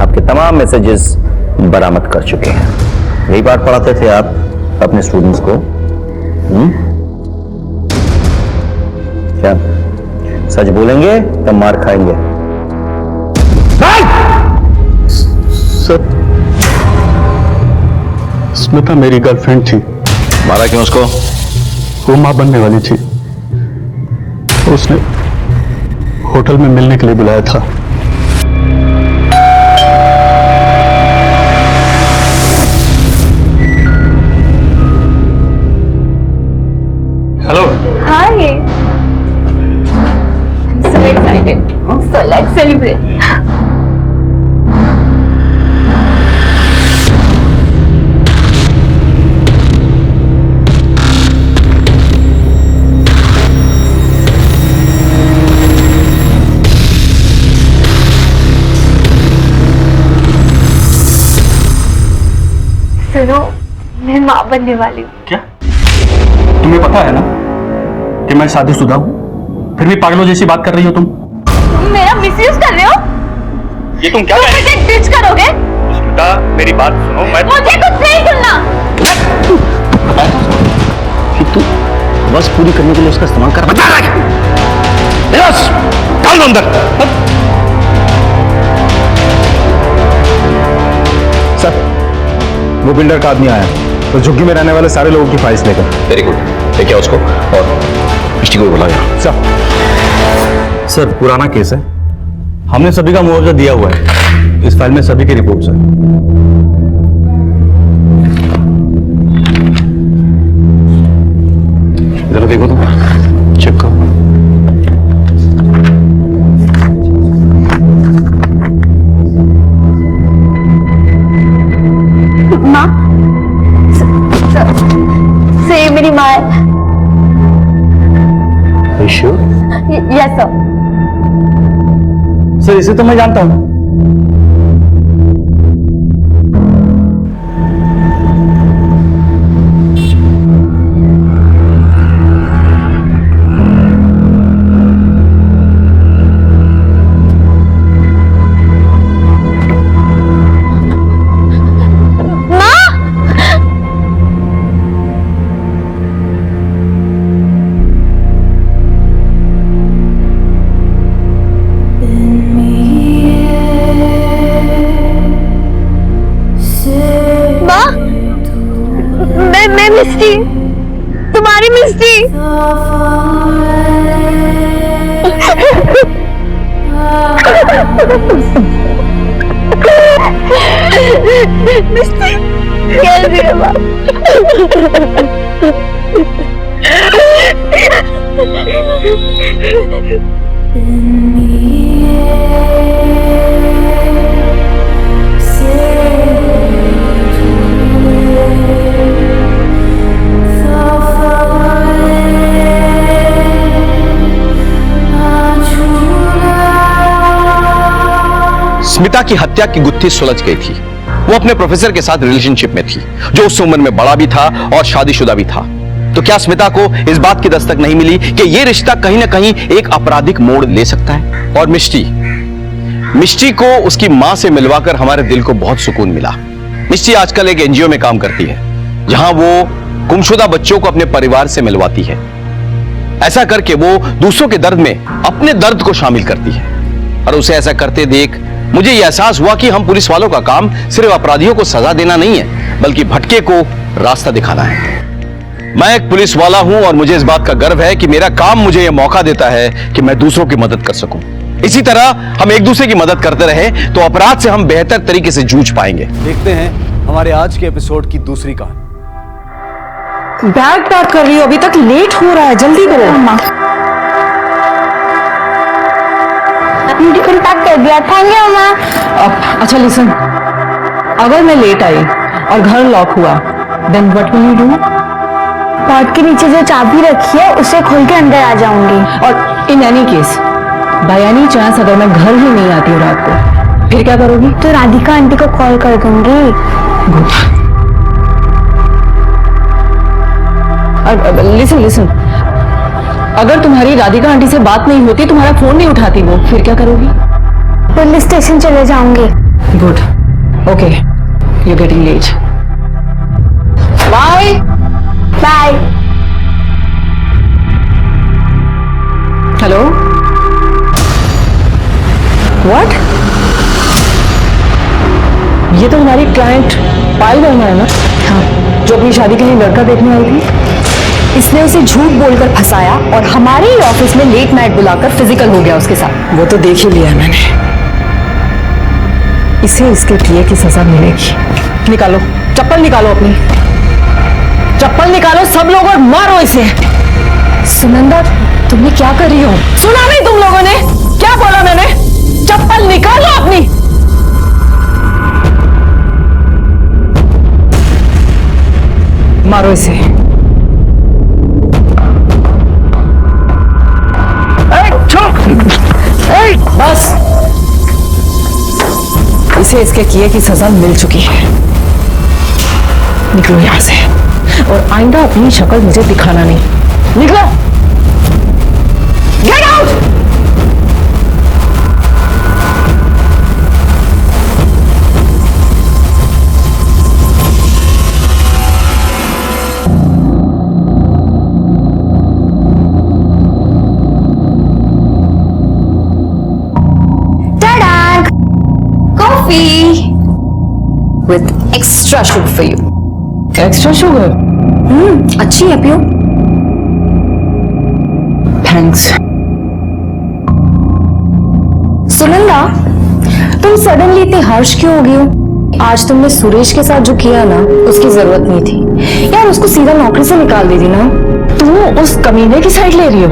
आपके तमाम मैसेजेस बरामद कर चुके हैं। यही बात पढ़ाते थे आप अपने स्टूडेंट्स को। क्या सच बोलेंगे या मार खाएंगे? सर, स्मिता मेरी गर्लफ्रेंड थी। मारा क्यों उसको? वो मां बनने वाली थी, उसने होटल में मिलने के लिए बुलाया था। Hello. Hi. I'm so excited. So let's celebrate. सुनो, मैं माँ बनने वाली हूँ। क्या? तुम्हें पता है ना कि मैं शादीशुदा हूँ, फिर भी पागलों जैसी बात कर रही हो तुम। तुम मेरा मिसयूज कर रहे हो? ये तुम क्या कह रही हो? मुझे डिच करोगे? स्मिता, मेरी बात सुनो। मैं मुझे कुछ नहीं सुनना। तू बस पूरी करने के लिए उसका इस्तेमाल कर। बता रहा है। डाल दो अंदर। सर, वो बिल्डर का आदमी आया तो झुग्गी में रहने वाले सारे लोगों की फाइल्स लेकर। वेरी गुड, लेके आओ उसको और मिस्टी को भी बुलाया। सर, पुराना केस है, हमने सभी का मुआवजा दिया हुआ है। इस फाइल में सभी की रिपोर्ट्स है। जरा देखो तो, चेक करो। माँ, से मेरी माँ है। श्योर? Yes sir. सर, इसे तो मैं जानता हूँ। स्मिता की हत्या की गुत्थी सुलझ गई थी। वो अपने प्रोफेसर के साथ रिलेशनशिप में थी, जो उस उम्र में बड़ा भी था और शादीशुदा भी था। तो क्या स्मिता को इस बात की दस्तक नहीं मिली कि यह रिश्ता कहीं ना कहीं एक आपराधिक मोड़ ले सकता है? और मिष्टी को उसकी मां से मिलवाकर हमारे दिल को बहुत सुकून मिला। मिष्टी आजकल एक एनजीओ में काम करती है, जहां वो गुमशुदा बच्चों को अपने परिवार से मिलवाती है। ऐसा करके वो दूसरों के दर्द में अपने दर्द को शामिल करती है। और उसे ऐसा करते देख मुझे यह एहसास हुआ कि हम पुलिस वालों का काम सिर्फ अपराधियों को सजा देना नहीं है, बल्कि भटके को रास्ता दिखाना है। मैं एक पुलिस वाला हूं और मुझे इस बात का गर्व है कि मेरा काम मुझे यह मौका देता है कि मैं दूसरों की मदद कर सकूं। इसी तरह हम एक दूसरे की मदद करते रहे तो अपराध से हम बेहतर तरीके से जूझ पाएंगे। देखते हैं हमारे आज के एपिसोड की दूसरी कहानी। बैग पैक कर रही हो, अभी तक लेट हो रहा है, जल्दी करो। अपनी टिफिन पैक कर दिया, थैंक यू अम्मा। अच्छा लिसन, अगर मैं लेट आई और घर लॉक हुआ, then what will you do? Pot के नीचे जो चाबी रखी है उसे खोल के अंदर आ जाऊंगी। और in any case, by any chance अगर मैं घर ही नहीं आती हूँ रात को, फिर क्या करोगी? तो राधिका आंटी को कॉल कर दूंगी। लिसन, अगर तुम्हारी राधिका आंटी से बात नहीं होती, तुम्हारा फोन नहीं उठाती वो, फिर क्या करोगी? पुलिस स्टेशन चले जाऊंगी। Good, okay, you getting late. Bye bye. Hello, what? ये तो हमारी क्लाइंट पायल वर्मा है ना? हाँ, जो अपनी शादी के लिए लड़का देखने आई थी। इसने उसे झूठ बोलकर फंसाया और हमारे ही ऑफिस में लेट नाइट बुलाकर फिजिकल हो गया उसके साथ। वो तो देख ही लिया मैंने। इसे इसके किए की सजा मिलेगी। निकालो चप्पल, निकालो अपनी चप्पल निकालो सब लोग और मारो इसे। सुनंदा, तुमने क्या कर रही हो? सुना नहीं तुम लोगों ने क्या बोला मैंने? चप्पल निकालो अपनी। मारो इसे। बस, इसे इसके किए की सजा मिल चुकी है। निकलो यहां से और आइंदा अपनी शक्ल मुझे दिखाना नहीं। निकलो, get out. With extra sugar for you. Extra sugar? अच्छी है, पियो। थैंक्स। सुनंदा, तुम सडनली इतनी हर्ष क्यों हो गई हो? आज तुमने सुरेश के साथ जो किया ना, उसकी जरूरत नहीं थी यार। उसको सीधा नौकरी से निकाल दी थी ना। तुम उस कमीने की साइड ले रही हो?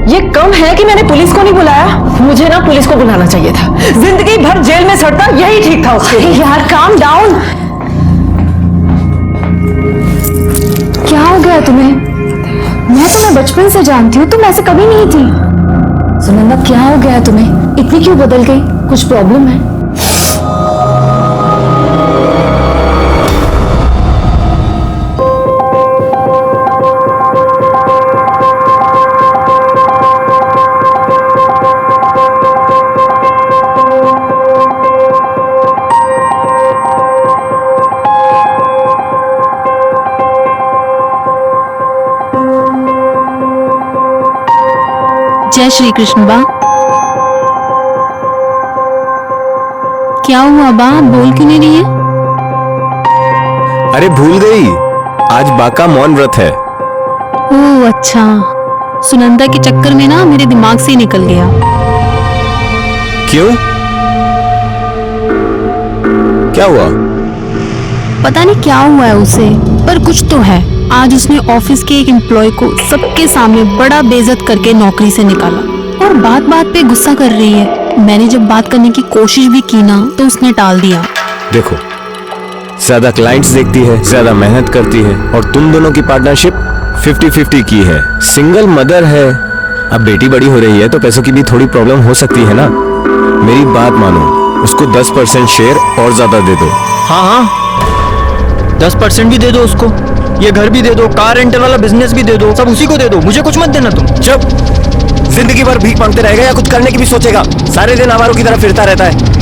ये कम है कि मैंने पुलिस को नहीं बुलाया? मुझे ना पुलिस को बुलाना चाहिए था। जिंदगी भर जेल में सड़ता यही ठीक था उसके लिए। यार काम डाउन। क्या हो गया तुम्हें? मैं तुम्हें बचपन से जानती हूँ, तुम ऐसे कभी नहीं थी। सुनंदा, क्या हो गया तुम्हें? इतनी क्यों बदल गई? कुछ प्रॉब्लम है? जय श्री कृष्ण बा। क्या हुआ बा, बोल क्यों नहीं रही है? अरे भूल गई, आज बा का मौन व्रत है। ओह अच्छा, सुनंदा के चक्कर में ना मेरे दिमाग से ही निकल गया। क्यों, क्या हुआ? पता नहीं क्या हुआ है उसे, पर कुछ तो है। आज उसने ऑफिस के एक एम्प्लॉय को सबके सामने बड़ा बेइज्जत करके नौकरी से निकाला और बात बात पे गुस्सा कर रही है। मैंने जब बात करने की कोशिश भी की ना तो उसने टाल दिया। देखो, ज्यादा क्लाइंट्स देखती है, ज्यादा मेहनत करती है, और तुम दोनों की पार्टनरशिप 50-50 की है। सिंगल मदर है, अब बेटी बड़ी हो रही है तो पैसों की भी थोड़ी प्रॉब्लम हो सकती है ना। मेरी बात मानो, उसको 10% शेयर और ज्यादा दे दो। हाँ हाँ, 10% भी दे दो उसको, ये घर भी दे दो, कार रेंटल वाला बिजनेस भी दे दो, सब उसी को दे दो, मुझे कुछ मत देना तुम। चुप, जिंदगी भर भीख मांगते रहेगा या कुछ करने की भी सोचेगा? सारे दिन आवारों की तरह फिरता रहता है।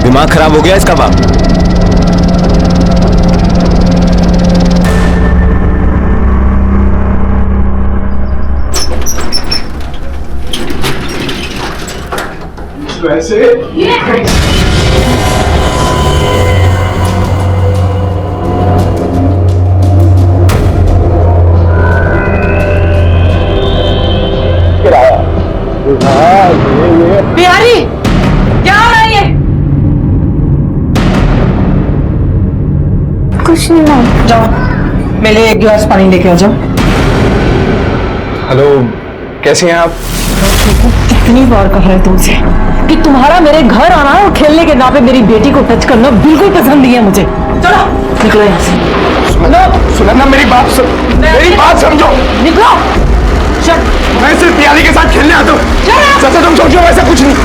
दिमाग खराब हो गया इसका बाप। वैसे बिहारी क्या हो रहा है ये? कुछ नहीं मैम। जाओ मेरे लिए एक गिलास पानी लेके आ जाओ। हेलो, कैसे हैं आप? कितनी बार कहा है तुमसे कि तुम्हारा मेरे घर आना और खेलने के नाम पे मेरी बेटी को टच करना बिल्कुल पसंद नहीं है मुझे। चलो निकलो यहाँ से। सुनंदा, मेरी बात समझो। निकलो। मैं सिर्फ पियाली के साथ खेलने आता हूँ। सच तुम सोचो वैसा कुछ नहीं।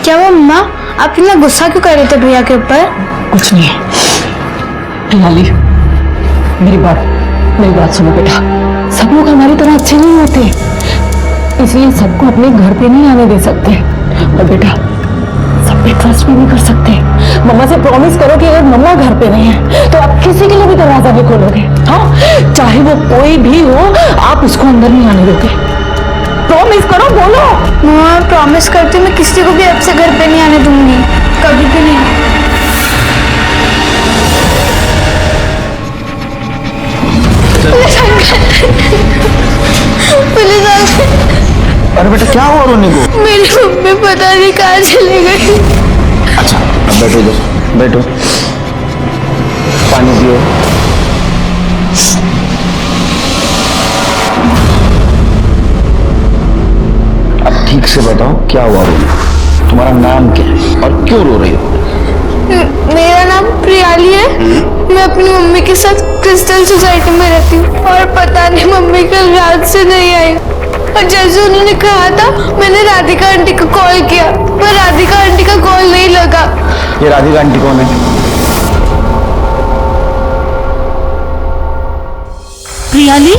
क्या वो मम्मा, आप इतना गुस्सा क्यों कर रहे थे भैया के ऊपर? कुछ नहीं है। पियाली, मेरी बात सुनो बेटा। सब लोग हमारी तरह अच्छे नहीं होते, इसलिए सबको अपने घर पे नहीं आने दे सकते। और बेटा, सब पे ट्रस्ट भी नहीं कर सकते। मम्मा से प्रॉमिस करो कि अगर मम्मा घर पे नहीं है तो आप किसी के लिए भी दरवाजा नहीं खोलोगे। हाँ, चाहे वो कोई भी हो, आप उसको अंदर नहीं आने दोगे। प्रॉमिस करो, बोलो। मम्मा प्रॉमिस करती हूँ, मैं किसी को भी अब से घर पे नहीं आने दूंगी, कभी भी नहीं। अरे बेटा क्या हुआ रोने को? मेरी मम्मी पता नहीं कहाँ चली गई। अच्छा, अब बैठो इधर, बैठो, पानी पियो। अब ठीक से बताओ क्या हुआ रोने? तुम्हारा नाम क्या है और क्यों रो रही हो? मेरा नाम प्रियाली है। मैं अपनी मम्मी के साथ क्रिस्टल सोसाइटी में रहती हूँ और पता नहीं मम्मी कल रात से नहीं आई। और जैसे उन्होंने कहा था, मैंने राधिका आंटी को कॉल किया, पर राधिका आंटी का कॉल नहीं लगा। ये राधिका आंटी कौन है? प्रियाली,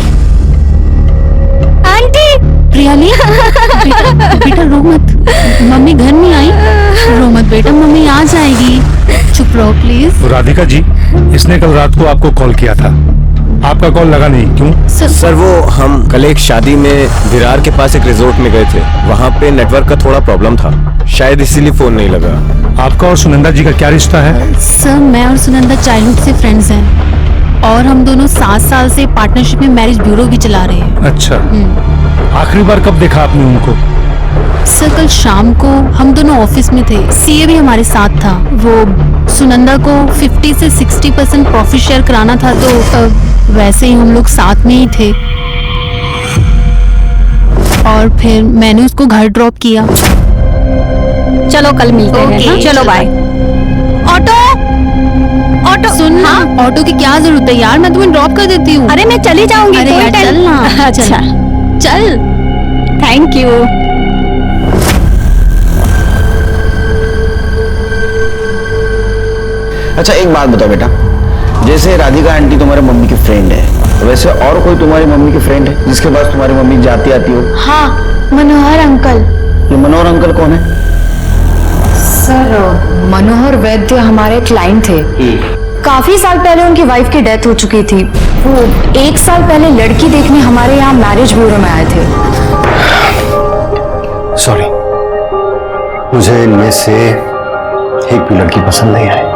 आंटी। प्रियाली, बेटा रो मत, मम्मी घर नहीं आई। रो मत बेटा, मम्मी आ जाएगी, चुप रहो प्लीज। राधिका जी, इसने कल रात को आपको कॉल किया था, आपका कॉल लगा नहीं, क्यों? सर वो हम कल एक शादी में विरार के पास एक रिजोर्ट में गए थे, वहाँ पे नेटवर्क का थोड़ा प्रॉब्लम था, शायद इसीलिए फोन नहीं लगा। आपका और सुनंदा जी का क्या रिश्ता है? सर मैं और सुनंदा चाइल्डहुड से फ्रेंड्स हैं और हम दोनों 7 साल से पार्टनरशिप में मैरिज ब्यूरो भी चला रहे हैं। अच्छा, आखिरी बार कब देखा आपने उनको? सर कल शाम को हम दोनों ऑफिस में थे, सीए भी हमारे साथ था। वो सुनंदा को 50 से 60% प्रॉफिट शेयर कराना था, तो वैसे ही हम लोग साथ में ही थे और फिर मैंने उसको घर ड्रॉप किया। चलो कल मिलते हैं। हाँ? चलो बाय। ऑटो सुन ना, ऑटो की क्या जरूरत है यार, मैं तुम्हें ड्रॉप कर देती हूँ। अरे मैं चली जाऊंगी। अरे यार चल ना। अच्छा चल। Thank you. अच्छा एक बात बताओ बेटा, जैसे राधिका आंटी तुम्हारे मम्मी की फ्रेंड है, वैसे और कोई तुम्हारी मम्मी की फ्रेंड है जिसके पास तुम्हारी मम्मी जाती आती हो? हाँ, मनोहर अंकल। ये मनोहर अंकल कौन है? सर मनोहर वैद्य हमारे क्लाइंट थे। काफी साल पहले उनकी वाइफ की डेथ हो चुकी थी। वो 1 साल पहले लड़की देखने हमारे यहाँ मैरिज ब्यूरो में आए थे। सॉरी, मुझे इनमें से एक भी लड़की पसंद नहीं आई।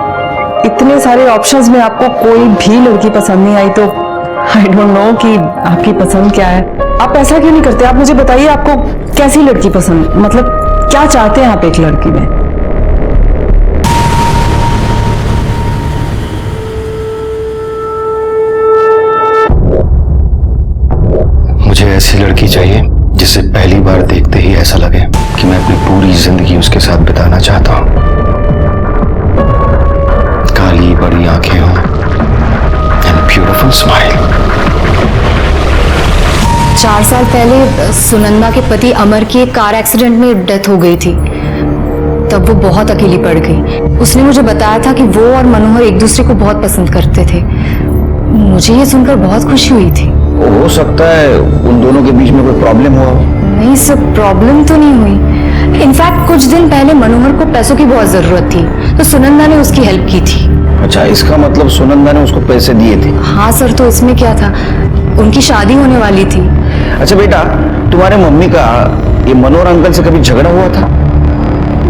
इतने सारे ऑप्शंस में आपको कोई भी लड़की पसंद नहीं आई तो आई डोंट नो कि आपकी पसंद क्या है। आप ऐसा क्यों नहीं करते? आप मुझे बताइए आपको कैसी लड़की पसंद, मतलब क्या चाहते हैं आप एक लड़की में? मुझे ऐसी लड़की चाहिए जिसे पहली बार देखते ही ऐसा लगे कि मैं अपनी पूरी जिंदगी उसके साथ बिताना चाहता हूं। काली बड़ी आंखें हों एंड ब्यूटीफुल स्माइल। 4 साल पहले सुनंदा के पति अमर की एक कार एक्सीडेंट में डेथ हो गई थी। तब वो बहुत अकेली पड़ गई। उसने मुझे बताया था कि वो और मनोहर एक दूसरे को बहुत पसंद करते थे। मुझे ये सुनकर बहुत खुशी हुई थी। हो सकता है उन दोनों के बीच में कोई प्रॉब्लम हुआ हो। नहीं सर, प्रॉब्लम तो नहीं हुई। इनफैक्ट कुछ दिन पहले मनोहर को पैसों की बहुत जरूरत थी, तो सुनंदा ने उसकी हेल्प की थी। अच्छा, इसका मतलब सुनंदा ने उसको पैसे दिए थे? हाँ सर, तो इसमें क्या था, उनकी शादी होने वाली थी। अच्छा बेटा, तुम्हारे मम्मी का ये मनोहर अंकल से कभी झगड़ा हुआ था?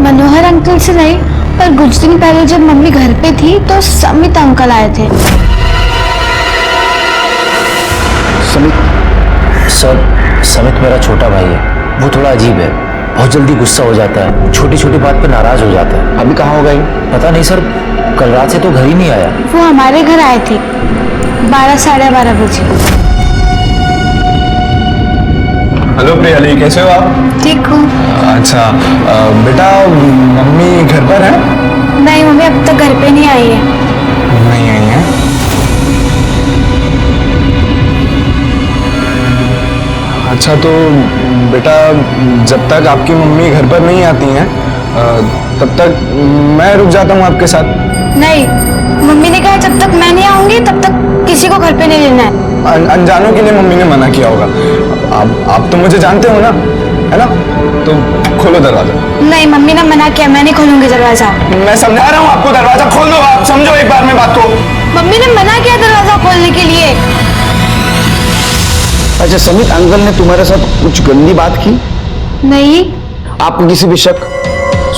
मनोहर अंकल से नहीं, पर कुछ दिन पहले जब मम्मी घर पे थी तो समित अंकल आए थे। सर, समित मेरा छोटा भाई है। वो थोड़ा अजीब है, बहुत जल्दी गुस्सा हो जाता है, छोटी छोटी बात पे नाराज हो जाता है। अभी कहाँ होगा ये? पता नहीं सर, कल रात से तो घर ही नहीं आया। वो हमारे घर आए थे 12 साढ़े 12 बजे। हेलो प्रियाली, कैसे हो आप? ठीक हूँ। अच्छा बेटा, मम्मी घर पर है? नहीं, मम्मी अब तक घर पे नहीं आई है। नहीं आई है? अच्छा तो बेटा, जब तक आपकी मम्मी घर पर नहीं आती हैं तब तक मैं रुक जाता हूँ आपके साथ। नहीं, मम्मी ने कहा जब तक मैं नहीं आऊंगी तब तक किसी को घर पे नहीं लेना है। अनजानों के लिए मम्मी ने मना किया होगा। आप तो मुझे जानते हो ना, है ना? तो खोलो दरवाजा। नहीं, मम्मी ने मना किया, मैं नहीं खोलूंगी दरवाजा। मैं समझा रहा हूँ आपको, दरवाजा खोल दो। आप समझो एक बार में बात को। मम्मी ने मना किया दरवाजा खोलने के लिए। अच्छा, समित अंकल ने तुम्हारे साथ कुछ गंदी बात की? नहीं। आपको किसी भी शक?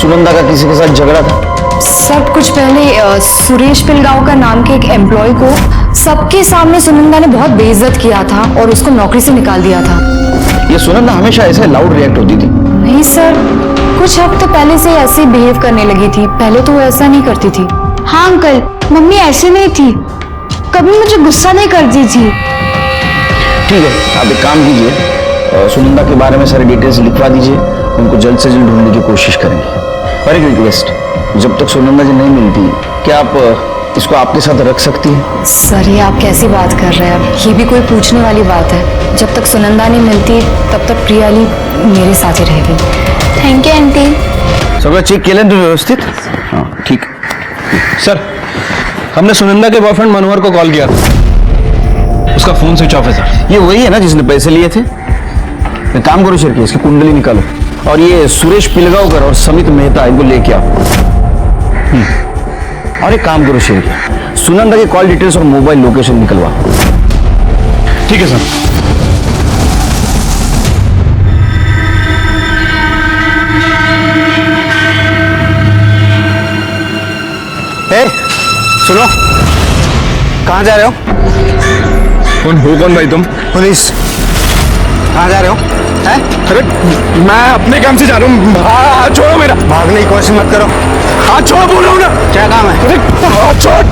सुनंदा का किसी के साथ झगड़ा था? सब कुछ पहले सुरेश पिलगांव का नाम के एक एम्प्लॉय को सबके सामने सुनंदा ने बहुत बेइज्जत किया था और उसको नौकरी से निकाल दिया था। ये सुनंदा हमेशा ऐसे लाउड रिएक्ट होती थी? नहीं सर, कुछ हफ्ते पहले से ऐसे बिहेव करने लगी थी। पहले तो वो ऐसा नहीं करती थी। हाँ अंकल, मम्मी ऐसे नहीं थी, कभी मुझे गुस्सा नहीं करती थी। ठीक है, आप एक काम कीजिए, सुनंदा के बारे में सारी डिटेल्स लिखवा दीजिए। उनको जल्द से जल्द ढूंढने की कोशिश करेंगे। और एक रिक्वेस्ट, जब तक सुनंदा जी नहीं मिलती, क्या आप इसको आपके साथ रख सकती हैं? सर, ये आप कैसी बात कर रहे हैं? ये भी कोई पूछने वाली बात है? जब तक सुनंदा नहीं मिलती तब तक प्रियाली मेरे साथ ही रहेगी। Thank you aunty. सगळं चेक केलं तुम्ही व्यवस्थित? हाँ ठीक। सर, हमने सुनंदा के बॉयफ्रेंड मनोहर को कॉल किया था, उसका फोन स्विच ऑफ है सर। ये वही है ना जिसने पैसे लिए थे? एक काम करो शेर, इसकी कुंडली निकालो और ये सुरेश पिलगांवकर और समित मेहता इनको लेके आओ। और एक काम करो शेर, सुनंदा के कॉल डिटेल्स और मोबाइल लोकेशन निकलवा। ठीक है सर। सुनो, कहाँ जा रहे हो? कौन हो कौन भाई तुम? पुलिस। कहाँ जा रहे हो? हैं? अरे मैं अपने काम से जा रहा हूँ। हाथ छोड़ो मेरा। भागने की कोशिश मत करो। हाथ छोड़ो बोल रहा हूँ ना। क्या काम है? अरे हाथ छोड़।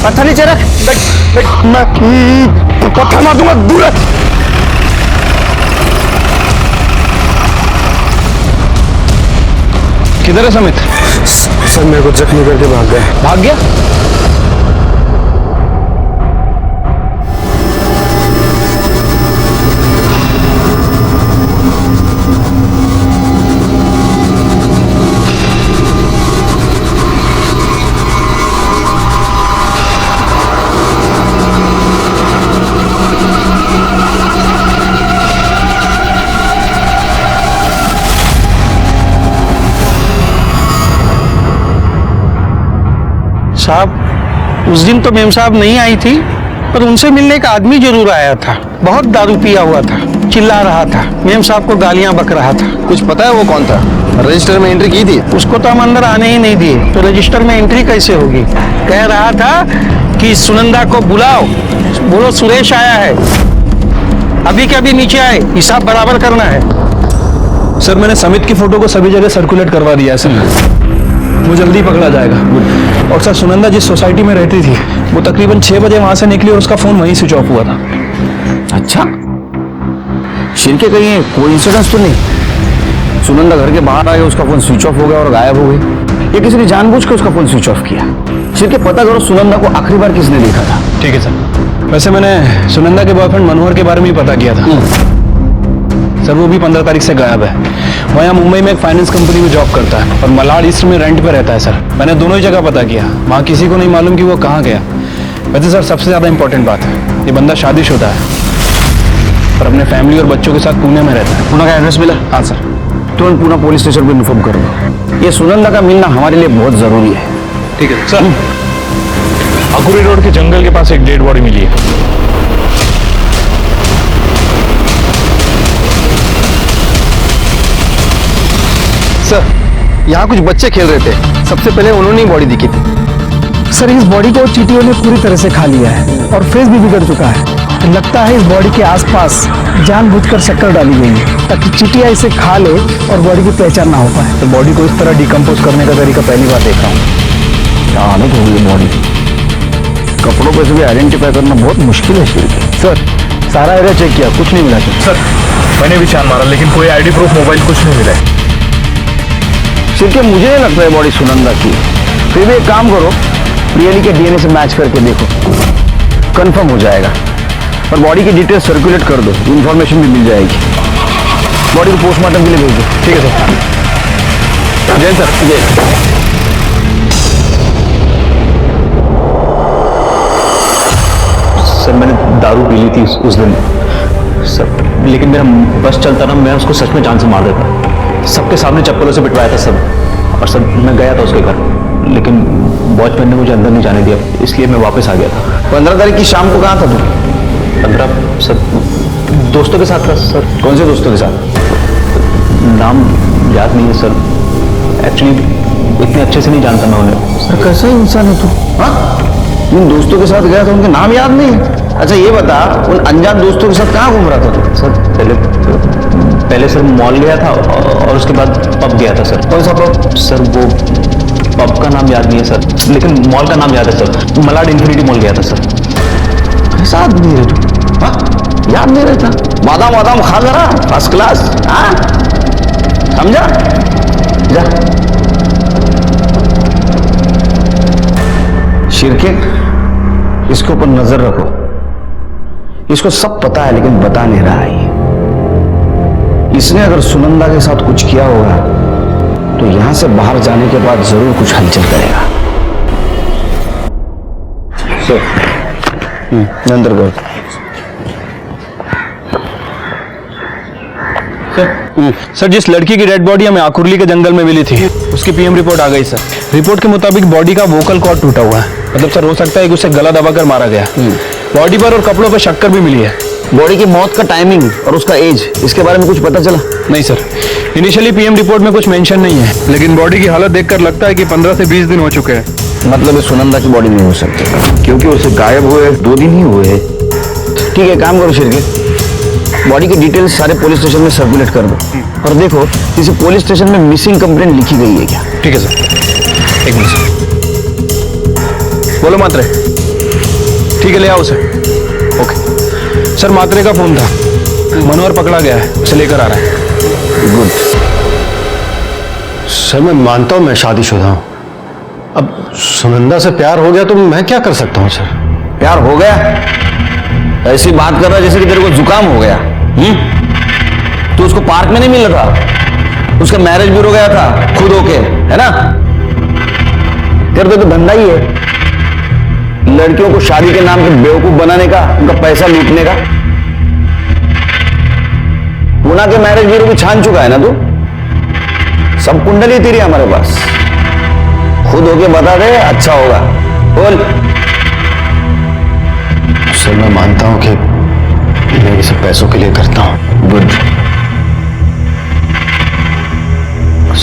पत्थर नीचे रख। मैं पत्थर मार दूंगा, दूर है। किधर है समित? सर मेरे को जख्मी करके भाग गए। भाग गया? साहब, उस दिन तो मेम साहब नहीं आई थी, पर उनसे मिलने का आदमी जरूर आया था। बहुत दारू पिया हुआ था, चिल्ला रहा था, मेम साहब को गालियां बक रहा था। कुछ पता है वो कौन था? रजिस्टर में एंट्री की थी। उसको तो हम अंदर आने ही नहीं दिए, तो रजिस्टर में एंट्री कैसे होगी? कह रहा था कि सुनंदा को बुलाओ, बोलो सुरेश आया है, अभी के अभी नीचे आए, हिसाब बराबर करना है। सर मैंने समित की फोटो को सभी जगह सर्कुलेट करवा दिया है सर, वो जल्दी पकड़ा जाएगा। और सर सुनंदा जिस सोसाइटी में रहती थी वो तकरीबन 6 बजे वहां से निकली और उसका फोन वहीं स्विच ऑफ हुआ था। अच्छा, शिरके कहीं कोई इंसिडेंस तो नहीं? सुनंदा घर के बाहर आ गया, उसका फोन स्विच ऑफ हो गया और गायब हो गई, या किसी ने जानबूझ के उसका फोन स्विच ऑफ किया? शिरके पता करो सुनंदा को आखिरी बार किसने देखा था। ठीक है सर। वैसे मैंने सुनंदा के बॉयफ्रेंड मनोहर के बारे में ही पता किया था सर, वो भी 15 तारीख से गायब है। वो यहाँ मुंबई में एक फाइनेंस कंपनी में जॉब करता है और मलाड ईस्ट में रेंट पे रहता है सर। मैंने दोनों ही जगह पता किया, वहाँ किसी को नहीं मालूम कि वो कहाँ गया। वैसे सर सबसे ज़्यादा इंपॉर्टेंट बात है, ये बंदा शादीशुदा है और अपने फैमिली और बच्चों के साथ पुणे में रहता है। पुणे का एड्रेस मिला? हाँ सर, तुरंत पुणे पुलिस स्टेशन पर इन्फॉर्म कर दो। ये सुनंदा का मिलना हमारे लिए बहुत जरूरी है। ठीक है सर। अकुरी रोड के जंगल के पास एक डेड बॉडी मिली है। सर यहाँ कुछ बच्चे खेल रहे थे, सबसे पहले उन्होंने ही बॉडी दिखी थी। सर इस बॉडी को चींटियों ने पूरी तरह से खा लिया है और फेस भी बिगड़ चुका है। लगता है इस बॉडी के आसपास जानबूझकर शक्कर डाली गई है ताकि चींटियां इसे खा ले और बॉडी की पहचान ना हो पाए। तो बॉडी को इस तरह डिकम्पोज करने का तरीका पहली बार देख रहा हूँ। क्या हालत हो गई बॉडी, कपड़ों पर से भी आइडेंटिफाई करना बहुत मुश्किल है। सर सारा एरिया चेक किया, कुछ नहीं मिला सर। मैंने भी छान मारा लेकिन कोई आईडी प्रूफ, मोबाइल कुछ नहीं मिला। सिर्फ मुझे नहीं लगता है बॉडी सुनंदा की। फिर भी एक काम करो, प्रियली के डीएनए से मैच करके देखो, कंफर्म हो जाएगा। और बॉडी की डिटेल सर्कुलेट कर दो, इंफॉर्मेशन भी मिल जाएगी। बॉडी को पोस्टमार्टम के लिए भेज दो। ठीक है सर। जय सर। जय। सर मैंने दारू पी ली थी उस दिन सर, लेकिन मेरा बस चलता ना, मैं उसको सच में जान से मार देता। सबके सामने चप्पलों से पिटवाया था सब। और सर मैं गया था उसके घर, लेकिन वॉचमैन ने मुझे अंदर नहीं जाने दिया, इसलिए मैं वापस आ गया था। 15 तारीख की शाम को कहाँ था तू? 15 सर दोस्तों के साथ था सर। कौन से दोस्तों के साथ? नाम याद नहीं है सर, एक्चुअली इतने अच्छे से नहीं जानता मैं उन्हें। सर कैसा इंसान है तू? हाँ, जिन दोस्तों के साथ गया था उनके नाम याद नहीं? अच्छा ये बता, उन अनजान दोस्तों के साथ कहाँ घूम रहा था तू? सर पहले सर मॉल गया था और उसके बाद पब गया था सर। कौन सा पब? सर वो पब का नाम याद नहीं है सर, लेकिन मॉल का नाम याद है सर। मलाड इन्फिनिटी मॉल गया था सर। कैसा आदमी है तू? हाँ, याद नहीं रहता? बादाम वादाम खा जरा, फर्स्ट क्लास। हाँ समझा? जा। शिरके, इसके ऊपर नजर रखो। इसको सब पता है लेकिन बता नहीं रहा है। इसने अगर सुनंदा के साथ कुछ किया होगा तो यहां से बाहर जाने के बाद जरूर कुछ हलचल करेगा। अंदर करो। सर जिस लड़की की डेड बॉडी हमें आकुरली के जंगल में मिली थी उसकी पीएम रिपोर्ट आ गई सर। रिपोर्ट के मुताबिक बॉडी का वोकल कॉर्ड टूटा हुआ है, मतलब सर हो सकता है कि उसे गला दबाकर मारा गया। बॉडी पर और कपड़ों पर शक्कर भी मिली है। बॉडी की मौत का टाइमिंग और उसका एज, इसके बारे में कुछ पता चला? नहीं सर, इनिशियली पीएम रिपोर्ट में कुछ मेंशन नहीं है, लेकिन बॉडी की हालत देखकर लगता है कि 15 से 20 दिन हो चुके हैं। मतलब ये सुनंदा की बॉडी नहीं हो सकती क्योंकि उसे गायब हुए 2 दिन ही हुए हैं। ठीक है, काम करो शिरके, बॉडी की डिटेल्स सारे पुलिस स्टेशन में सर्कुलेट कर दो और देखो किसी पुलिस स्टेशन में मिसिंग कंप्लेंट लिखी गई है क्या। ठीक है सर, एक मिनट सर। बोलो मात्रे। ठीक है, ले आओ उसे। ओके सर, मात्रे का फोन था, मनोहर पकड़ा गया है, उसे लेकर आ रहा है। गुड सर मैं मानता हूं मैं शादीशुदा हूं, अब सुनंदा से प्यार हो गया तो मैं क्या कर सकता हूं सर। प्यार हो गया? ऐसी बात कर रहा जैसे कि तेरे को जुकाम हो गया। तू उसको पार्क में नहीं मिल रहा था, उसका मैरिज ब्यूरो गया था खुद होके, है ना? तेरे तो धंधा ही है लड़कियों को शादी के नाम पे बेवकूफ बनाने का, उनका पैसा लूटने का। पुणे के मैरिज ब्यूरो भी छान चुका है ना तू? सब कुंडली तेरी हमारे पास, खुद होके बता दे, अच्छा होगा। बोल। सर मैं मानता हूं कि मैं इसे पैसों के लिए करता हूं। गुड।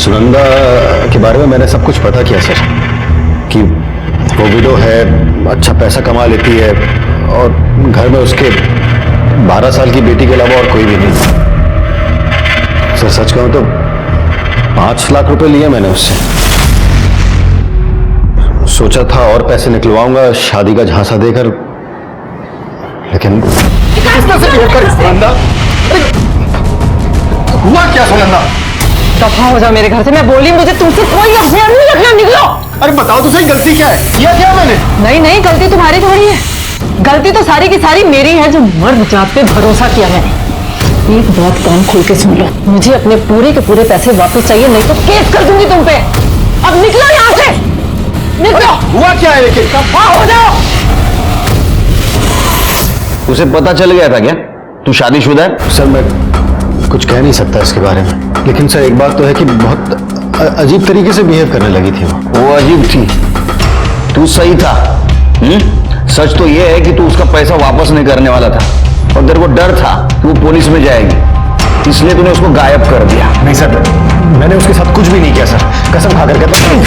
सुनंदा के बारे में मैंने सब कुछ पता किया सर, कि वो विडो है, अच्छा पैसा कमा लेती है और घर में उसके 12 साल की बेटी के अलावा और कोई भी नहीं। सर सच कहूं तो 5 लाख रुपए लिए मैंने उससे। सोचा था और पैसे निकलवाऊंगा शादी का झांसा देकर, लेकिन सुनंदा, हुआ क्या सुनंदा? दफा हो जा मेरे घर से, मैं बोली मुझे तुमसे कोई अफेयर नहीं रखना, निकलो। अरे बताओ तो सही, गलती क्या है? किया क्या मैंने? नहीं नहीं, गलती तुम्हारी थोड़ी है, गलती तो सारी की सारी मेरी है, जो मर्द जात पे भरोसा किया मैंने। एक बात कान खोल के सुन लो, मुझे अपने पूरे के पूरे पैसे वापस चाहिए, नहीं तो केस कर दूंगी तुम पे। अब निकलो यहाँ से, निकलो। हुआ क्या है लेकिन? दफा हो जाओ। उसे पता चल गया था क्या तू शादीशुदा है? सर मैं कुछ कह नहीं सकता इसके बारे में, लेकिन सर एक बात तो है कि बहुत अजीब तरीके से बिहेव करने लगी थी वो अजीब थी, तू सही था। सच तो ये है कि तू उसका पैसा वापस नहीं करने वाला था और तेरे को डर था कि वो पुलिस में जाएगी, इसलिए तूने उसको गायब कर दिया। नहीं सर, मैंने उसके साथ कुछ भी नहीं किया सर, कसम खाकर कहता हूं।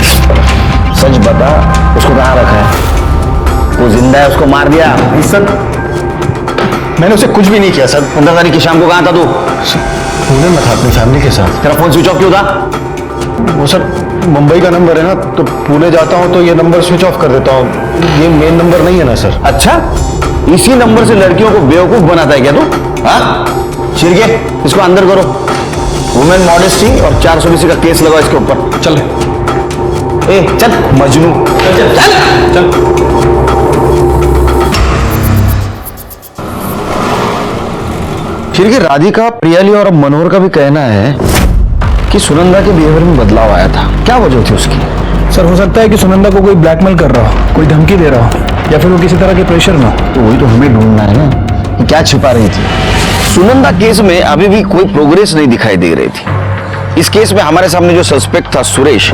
सच बता, उसको कहाँ रखा है? वो जिंदा है, उसको मार दिया? नहीं सर, मैंने उसे कुछ भी नहीं किया सर। 15 तारीख की शाम को कहाँ था तू? पुणे में था अपनी फैमिली के साथ। तेरा फोन स्विच ऑफ क्यों था? वो सर मुंबई का नंबर है ना, तो पुणे जाता हूँ तो ये नंबर स्विच ऑफ कर देता हूँ, ये मेन नंबर नहीं है ना सर। अच्छा, इसी नंबर से लड़कियों को बेवकूफ बनाता है क्या तू? हाँ, छिड़के इसको अंदर करो। वुमेन मॉडेस्टी और 420 का केस लगाओ इसके ऊपर। चल ए चल मजनू, चल चल चल। फिर राधिका, प्रियाली और अब मनोहर का भी कहना है कि सुनंदा के बिहेवियर में बदलाव आया था। क्या वजह थी उसकी? सर हो सकता है कि सुनंदा को कोई ब्लैकमेल कर रहा हो, कोई धमकी दे रहा हो, या फिर वो किसी तरह के प्रेशर में। तो वही तो हमें ढूंढना है ना कि क्या छिपा रही थी। सुनंदा केस में अभी भी कोई प्रोग्रेस नहीं दिखाई दे रही थी। इस केस में हमारे सामने जो सस्पेक्ट था सुरेश,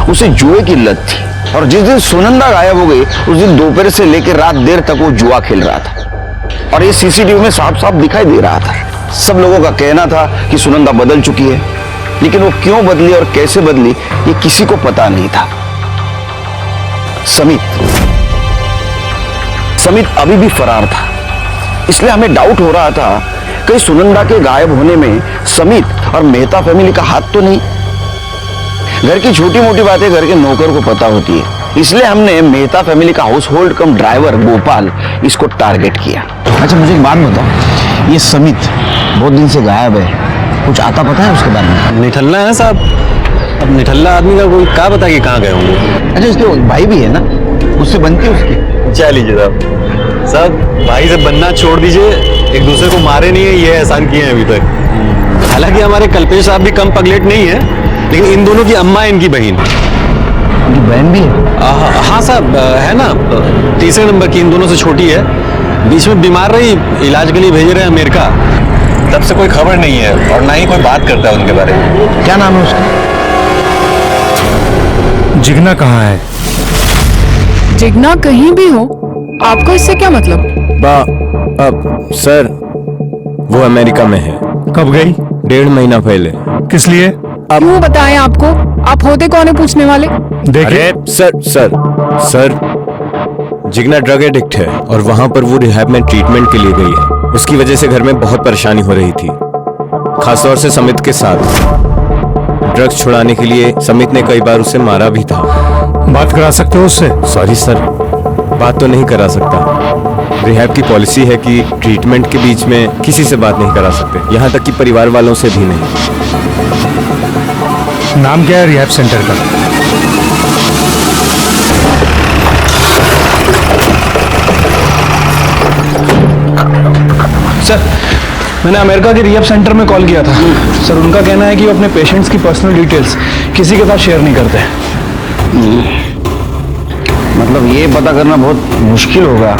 उसे जुए की लत थी और जिस दिन सुनंदा गायब हो गई उस दिन दोपहर से लेकर रात देर तक वो जुआ खेल रहा था और ये सीसीटीवी में साफ साफ दिखाई दे रहा था। सब लोगों का कहना था कि सुनंदा बदल चुकी है, लेकिन वो क्यों बदली और कैसे बदली ये किसी को पता नहीं था। समित अभी भी फरार था, इसलिए हमें डाउट हो रहा था कहीं सुनंदा के गायब होने में समित और मेहता फैमिली का हाथ तो नहीं। घर की छोटी मोटी बातें घर के नौकर को पता होती है, इसलिए हमने मेहता फैमिली का हाउस होल्ड कम ड्राइवर गोपाल इसको टारगेट किया। अच्छा मुझे एक बात बताओ, ये समित बहुत दिन से गायब है, कुछ आता पता है उसके बारे में? निठल्ला है साहब, अब निठल्ला आदमी का कोई क्या पता कि कहाँ गए होंगे। अच्छा इसके भाई भी है ना, उससे बनती है उसकी? क्या लीजिए साहब, भाई से बनना छोड़ दीजिए, एक दूसरे को मारे नहीं है ये एहसान किए हैं अभी तक। हालांकि हमारे कल्पेश साहब भी कम पगलेट नहीं है, लेकिन इन दोनों की अम्मा है इनकी बहन। उनकी बहन भी है? हाँ साहब है ना, तीसरे नंबर की, इन दोनों से छोटी है, बीच में बीमार रही, इलाज के लिए भेज रहे हैं अमेरिका। तब से कोई खबर नहीं है और ना ही कोई बात करता है उनके बारे में। क्या नाम है उसका? जिगना कहाँ है? जिगना कहीं भी हो, आपको इससे क्या मतलब? अब सर वो अमेरिका में है। कब गई? 1.5 महीना पहले। किस लिए? क्यों बताएं आपको? आप होते कौन है पूछने वाले? देखिए सर जिगना ड्रग एडिक्ट है और वहां पर वो रिहैब में ट्रीटमेंट के लिए गई है। उसकी वजह से घर में बहुत परेशानी हो रही थी, खासतौर से समित के साथ। ड्रग्स छुड़ाने के लिए समित ने कई बार उसे मारा भी था। बात करा सकते हो उससे? सॉरी सर, बात तो नहीं करा सकता। रिहैब की पॉलिसी है कि ट्रीटमेंट के बीच में किसी से बात नहीं करा सकते, यहाँ तक कि परिवार वालों से भी नहीं। नाम क्या है रिहैब सेंटर का? सर मैंने अमेरिका के रिहैब सेंटर में कॉल किया था। सर उनका कहना है कि वो अपने पेशेंट्स की पर्सनल डिटेल्स किसी के साथ शेयर नहीं करते। मतलब ये पता करना बहुत मुश्किल होगा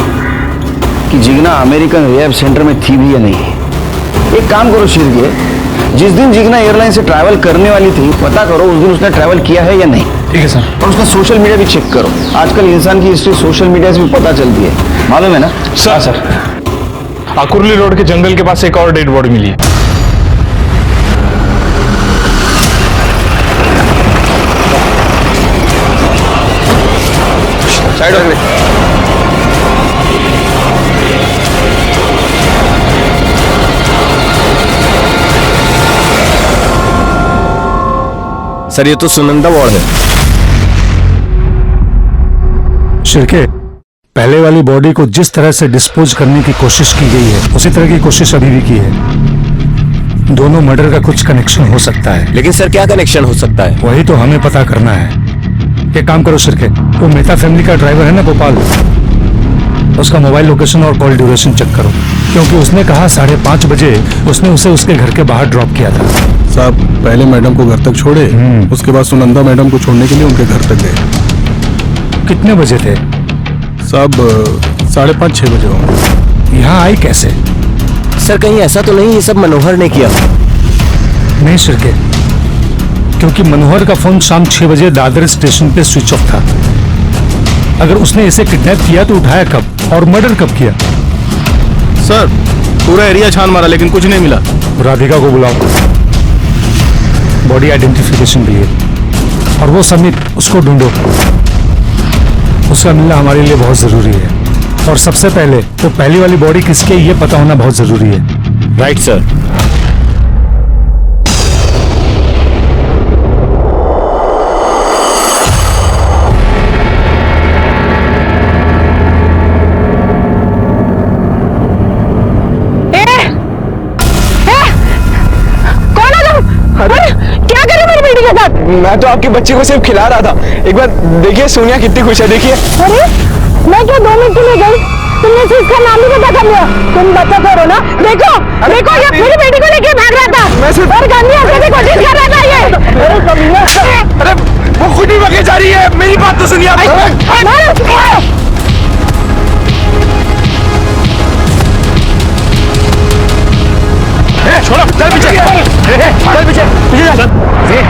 कि जिगना अमेरिकन रिहैब सेंटर में थी भी या नहीं। एक काम करो शिरके, जिस दिन जिगना एयरलाइन से ट्रैवल करने वाली थी पता करो उस दिन उसने ट्रैवल किया है या नहीं। ठीक है सर। और उसका सोशल मीडिया भी चेक करो, आजकल इंसान की हिस्ट्री सोशल मीडिया से भी पता चलती है, मालूम है ना? सर आकुर्ली रोड के जंगल के पास एक और डेड बॉडी मिली है। सर ये तो सुनंदा वार्ड है। शिरके, पहले वाली बॉडी को जिस तरह से डिस्पोज करने की कोशिश की गई है उसी तरह की कोशिश अभी भी की है। दोनों मर्डर का कुछ कनेक्शन हो सकता है। लेकिन सर क्या कनेक्शन हो सकता है? वही तो हमें पता करना है। एक काम करो शिरके, वो मेहता फैमिली का ड्राइवर है ना गोपाल, उसका मोबाइल लोकेशन और कॉल ड्यूरेशन चेक करो, क्योंकि उसने कहा 5:30 बजे उसने उसे उसके घर के बाहर ड्रॉप किया था। साहब पहले मैडम को घर तक छोड़े, उसके बाद सुनंदा मैडम को छोड़ने के लिए उनके घर तक गए। कितने बजे थे? साहब 5:30-6 बजे होंगे। यहाँ आई कैसे? सर कहीं ऐसा तो नहीं ये सब मनोहर ने किया? नहीं शिरके, क्योंकि मनोहर का फोन शाम 6 बजे दादर स्टेशन पे स्विच ऑफ था। अगर उसने इसे किडनैप किया तो उठाया कब और मर्डर कब किया? सर पूरा एरिया छान मारा लेकिन कुछ नहीं मिला। राधिका को बुलाओ, बॉडी आइडेंटिफिकेशन भी है। और वो समित, उसको ढूंढो, उसका मिलना हमारे लिए बहुत जरूरी है। और सबसे पहले वो पहली वाली बॉडी किसकी है ये पता होना बहुत जरूरी है। Right sir. मैं तो आपके बच्चे को सिर्फ खिला रहा था। एक बार देखिए सोनिया कितनी खुश है, देखिए। अरे मैं क्या 2 मिनट के लिए गई, तुमने से इसका नाम भी पता कर लिया। तुम बच्चा करो ना। देखो देखो ये मेरी बेटी को लेके भाग रहा था और गांधी आने की कोशिश कर रहा था ये। अरे वो खुद ही भागे जा रही है, मेरी बात तो सुनिए। छोड़ो, चल पीछे, चल पीछे, पीछे जा।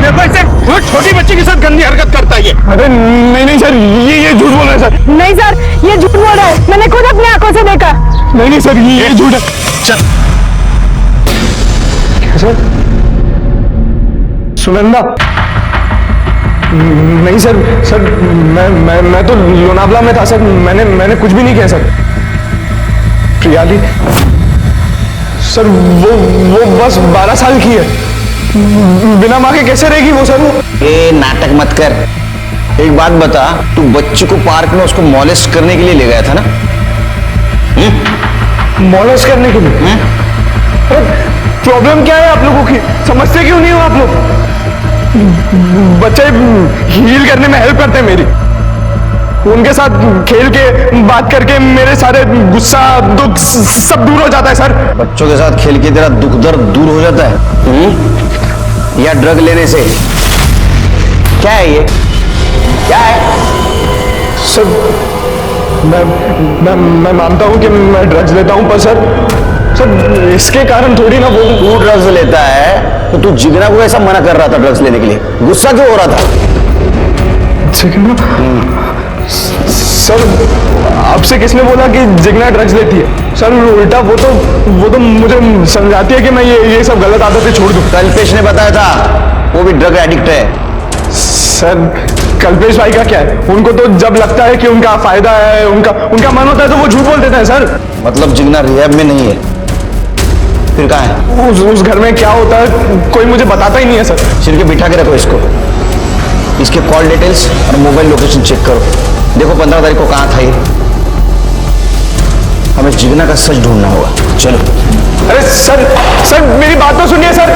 देखो इसे, वो छोटी बच्ची के साथ गंदी हरकत करता है ये। अरे नहीं सर, ये झूठ बोल रहा है सर। नहीं सर ये झूठ बोल रहा है, मैंने खुद अपनी आंखों से देखा। नहीं सर ये झूठ है। चल सर, सुनंदा। नहीं सर मैं तो लोनावला में था सर, मैंने कुछ भी नहीं किया सर। प्रियाली सर वो बस 12 साल की है, बिना माँ के कैसे रहेगी वो सर? ये नाटक मत कर। एक बात बता, तू बच्ची को पार्क में उसको मॉलेस्ट करने के लिए ले गया था ना? मॉलेस्ट करने के लिए? प्रॉब्लम क्या है आप लोगों की, समझते क्यों नहीं हो आप लोग? बच्चे हील करने में हेल्प करते हैं मेरी, उनके साथ खेल के बात करके मेरे सारे गुस्सा दुख सब दूर हो जाता है सर। बच्चों के साथ खेल के तेरा दुख दर्द दूर हो जाता है या ड्रग लेने से? क्या है ये, क्या है? सर मैं मानता हूं कि मैं ड्रग्स लेता हूं, पर सर इसके कारण थोड़ी ना वो। तू ड्रग्स लेता है तो तू जिगना को ऐसा मना कर रहा था ड्रग्स लेने के लिए, गुस्सा क्यों हो रहा था? सर आपसे किसने बोला कि जिगना ड्रग्स लेती है? सर उल्टा वो तो मुझे समझाती है कि मैं ये सब गलत आदतें छोड़ दूं। कल्पेश ने बताया था वो भी ड्रग एडिक्ट है। सर कल्पेश भाई का क्या है, उनको तो जब लगता है कि उनका फायदा है, उनका मन होता है तो वो झूठ बोल देते हैं सर। मतलब जिगना रिहैब में नहीं है, फिर कहाँ है? उस घर में क्या होता है कोई मुझे बताता ही नहीं है सर। सिर के बिठा के रखो इसको, इसके कॉल डिटेल्स और मोबाइल लोकेशन चेक करो, देखो 15 तारीख को कहाँ था ये। हमें जिगना का सच ढूंढना होगा, चलो। अरे सर मेरी बात तो सुनिए सर।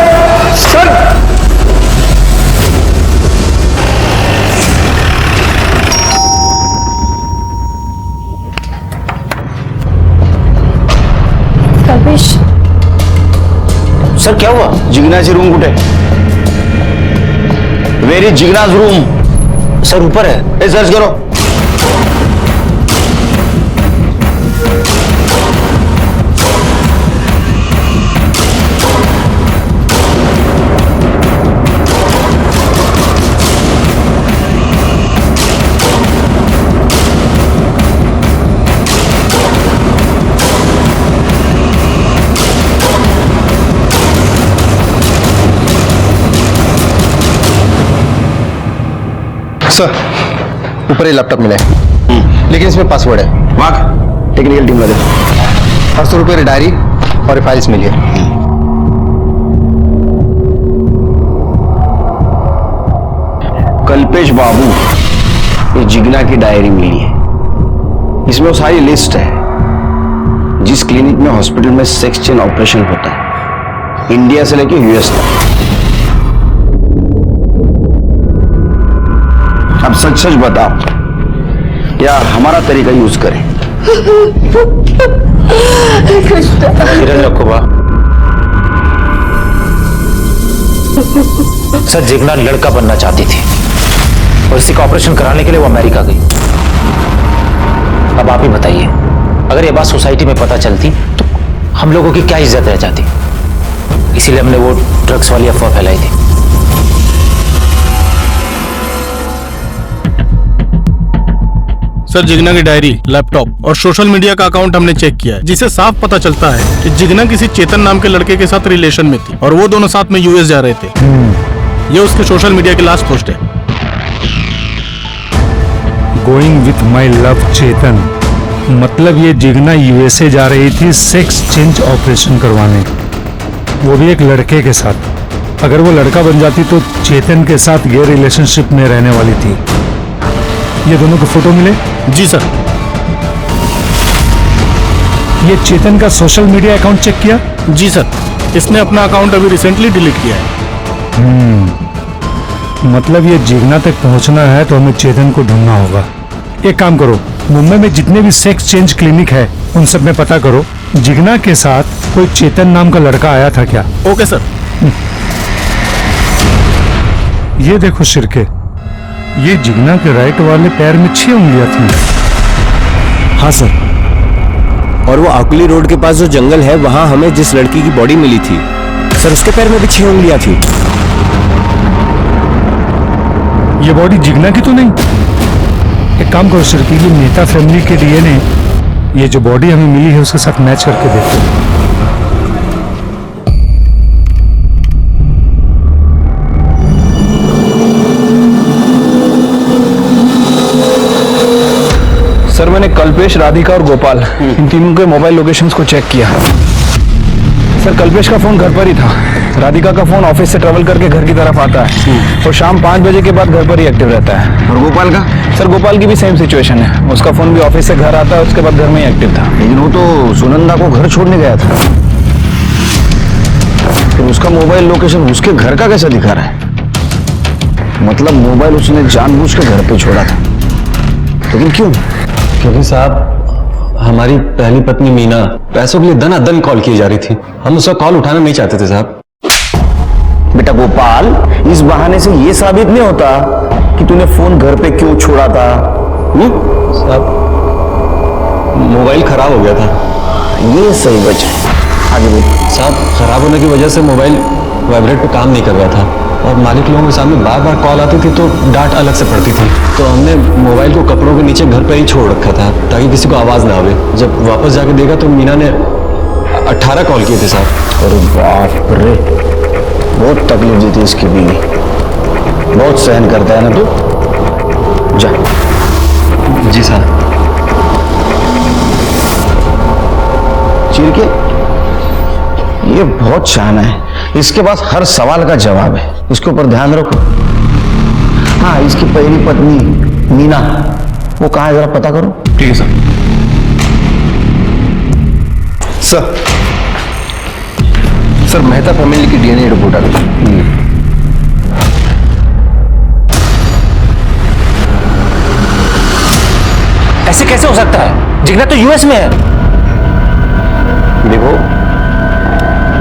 कल्पेश सर क्या हुआ? जिग्नाजी रूम कुठे? वेरी जिग्नाज रूम सर ऊपर है, सर्च करो। सर ऊपर ही लैपटॉप मिला है, लेकिन इसमें पासवर्ड है। वाक टेक्निकल टीम लगे। 800 रुपये डायरी और फाइल्स मिली है। कल्पेश बाबू, ये जिग्ना की डायरी मिली है। इसमें वो सारी लिस्ट है जिस क्लिनिक में हॉस्पिटल में सेक्स चेन ऑपरेशन होता है, इंडिया से लेके यूएस तक। अब सच सच बताओ, क्या हमारा तरीका यूज करें? धीरज रखो बा। सर जिग्ना लड़का बनना चाहती थी और इसी का ऑपरेशन कराने के लिए वो अमेरिका गई। अब आप ही बताइए, अगर ये बात सोसाइटी में पता चलती तो हम लोगों की क्या इज्जत रह जाती। इसीलिए हमने वो ड्रग्स वाली अफवाह फैलाई थी। सर जिग्ना की डायरी, लैपटॉप और सोशल मीडिया का अकाउंट हमने चेक किया है, जिसे साफ पता चलता है कि जिग्ना किसी चेतन नाम के लड़के के साथ रिलेशन में थी और वो दोनों साथ में यूएस जा रहे थे। ये उसके सोशल मीडिया की लास्ट पोस्ट है। गोइंग विथ माई लव चेतन, मतलब ये जिग्ना यूएसए जा रही थी सेक्स चेंज ऑपरेशन करवाने, वो भी एक लड़के के साथ। अगर वो लड़का बन जाती तो चेतन के साथ गे रिलेशनशिप में रहने वाली थी। ये दोनों को फोटो मिले? जी सर। ये चेतन का सोशल मीडिया अकाउंट चेक किया? जी सर, इसने अपना अकाउंट अभी रिसेंटली डिलीट किया है। मतलब ये जिग्ना तक पहुंचना है तो हमें चेतन को ढूंढना होगा। एक काम करो, मुंबई में जितने भी सेक्स चेंज क्लिनिक है उन सब में पता करो जिग्ना के साथ कोई चेतन नाम का लड़का आया था क्या। Okay sir. ये देखो शिरके, ये जिग्ना के राइट वाले पैर में 6 उंगलियां थी। हाँ सर, और वो आकुली रोड के पास जो जंगल है वहां हमें जिस लड़की की बॉडी मिली थी सर, उसके पैर में भी 6 उंगलियां थी। ये बॉडी जिग्ना की तो नहीं? एक काम करो शिरके, ये मेहता फैमिली के डीएनए ये जो बॉडी हमें मिली है उसके साथ मैच करके देखो। सर मैंने कल्पेश, राधिका और गोपाल इन तीनों के मोबाइल लोकेशंस को चेक किया। सर कल्पेश का फोन घर पर ही था, राधिका का फोन ऑफिस से ट्रेवल करके घर की तरफ आता है और शाम 5 बजे के बाद घर पर ही एक्टिव रहता है। और गोपाल का? सर गोपाल की भी सेम सिचुएशन है, उसका फोन भी ऑफिस से घर आता है, उसके बाद घर में ही एक्टिव था। लेकिन वो तो सुनंदा को घर छोड़ने गया था, तो उसका मोबाइल लोकेशन उसके घर का कैसा दिखा रहा है? मतलब मोबाइल उसने जानबूझ के घर पे छोड़ा था, लेकिन क्यों? क्योंकि साहब हमारी पहली पत्नी मीना पैसों के लिए दनादन कॉल की जा रही थी, हम उसका कॉल उठाना नहीं चाहते थे साहब। बेटा गोपाल, इस बहाने से ये साबित नहीं होता कि तूने फोन घर पे क्यों छोड़ा था। साहब मोबाइल खराब हो गया था। ये सही वजह। आगे बोल। साहब खराब होने की वजह से मोबाइल वाइब्रेट पे काम नहीं कर रहा था और मालिक लोगों के सामने बार बार कॉल आती थी तो डांट अलग से पड़ती थी, तो हमने मोबाइल को कपड़ों के नीचे घर पे ही छोड़ रखा था ताकि किसी को आवाज ना आवे। जब वापस जाके देखा तो मीना ने 18 कॉल किए थे साहब। अरे बाप रे, बहुत तकलीफ दी थी इसकी बीवी, बहुत सहन करता है ना तू। जा। जी साहब। चीर के, ये बहुत शान है, इसके पास हर सवाल का जवाब है, इसके ऊपर ध्यान रखो। हाँ, इसकी पहली पत्नी मीना, वो कहाँ है जरा पता करो। ठीक है सर। सर मेहता फैमिली की डीएनए रिपोर्ट आ गई। ऐसे कैसे हो सकता है? जिग्ना तो यूएस में है। देखो,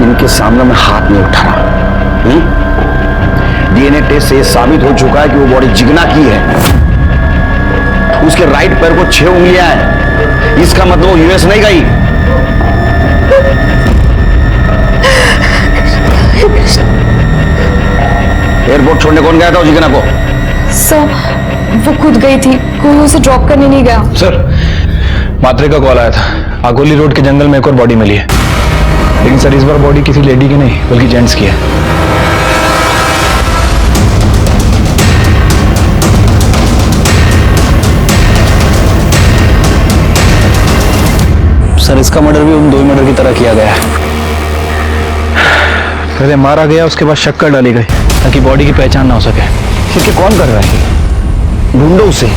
इनके सामने मैं हाथ नहीं उठा रहा। डीएनए टेस्ट से साबित हो चुका है कि वो बॉडी जिग्ना की है। उसके राइट पैर को 6 उंगलियां हैं, इसका मतलब वो यूएस नहीं गई। एयरपोर्ट छोड़ने कौन गया था जिग्ना को? सर वो खुद गई थी, कोई उसे ड्रॉप करने नहीं गया। सर मात्रे का कॉल आया था, आगोली रोड के जंगल में एक और बॉडी मिली है, लेकिन सर इस बार बॉडी किसी लेडी की नहीं बल्कि जेंट्स की है। सर इसका मर्डर भी उन 2 मर्डर की तरह किया गया है। पहले मारा गया, उसके बाद शक्कर डाली गई ताकि बॉडी की पहचान ना हो सके। क्योंकि कौन कर रहा है? ढूंढो उसे।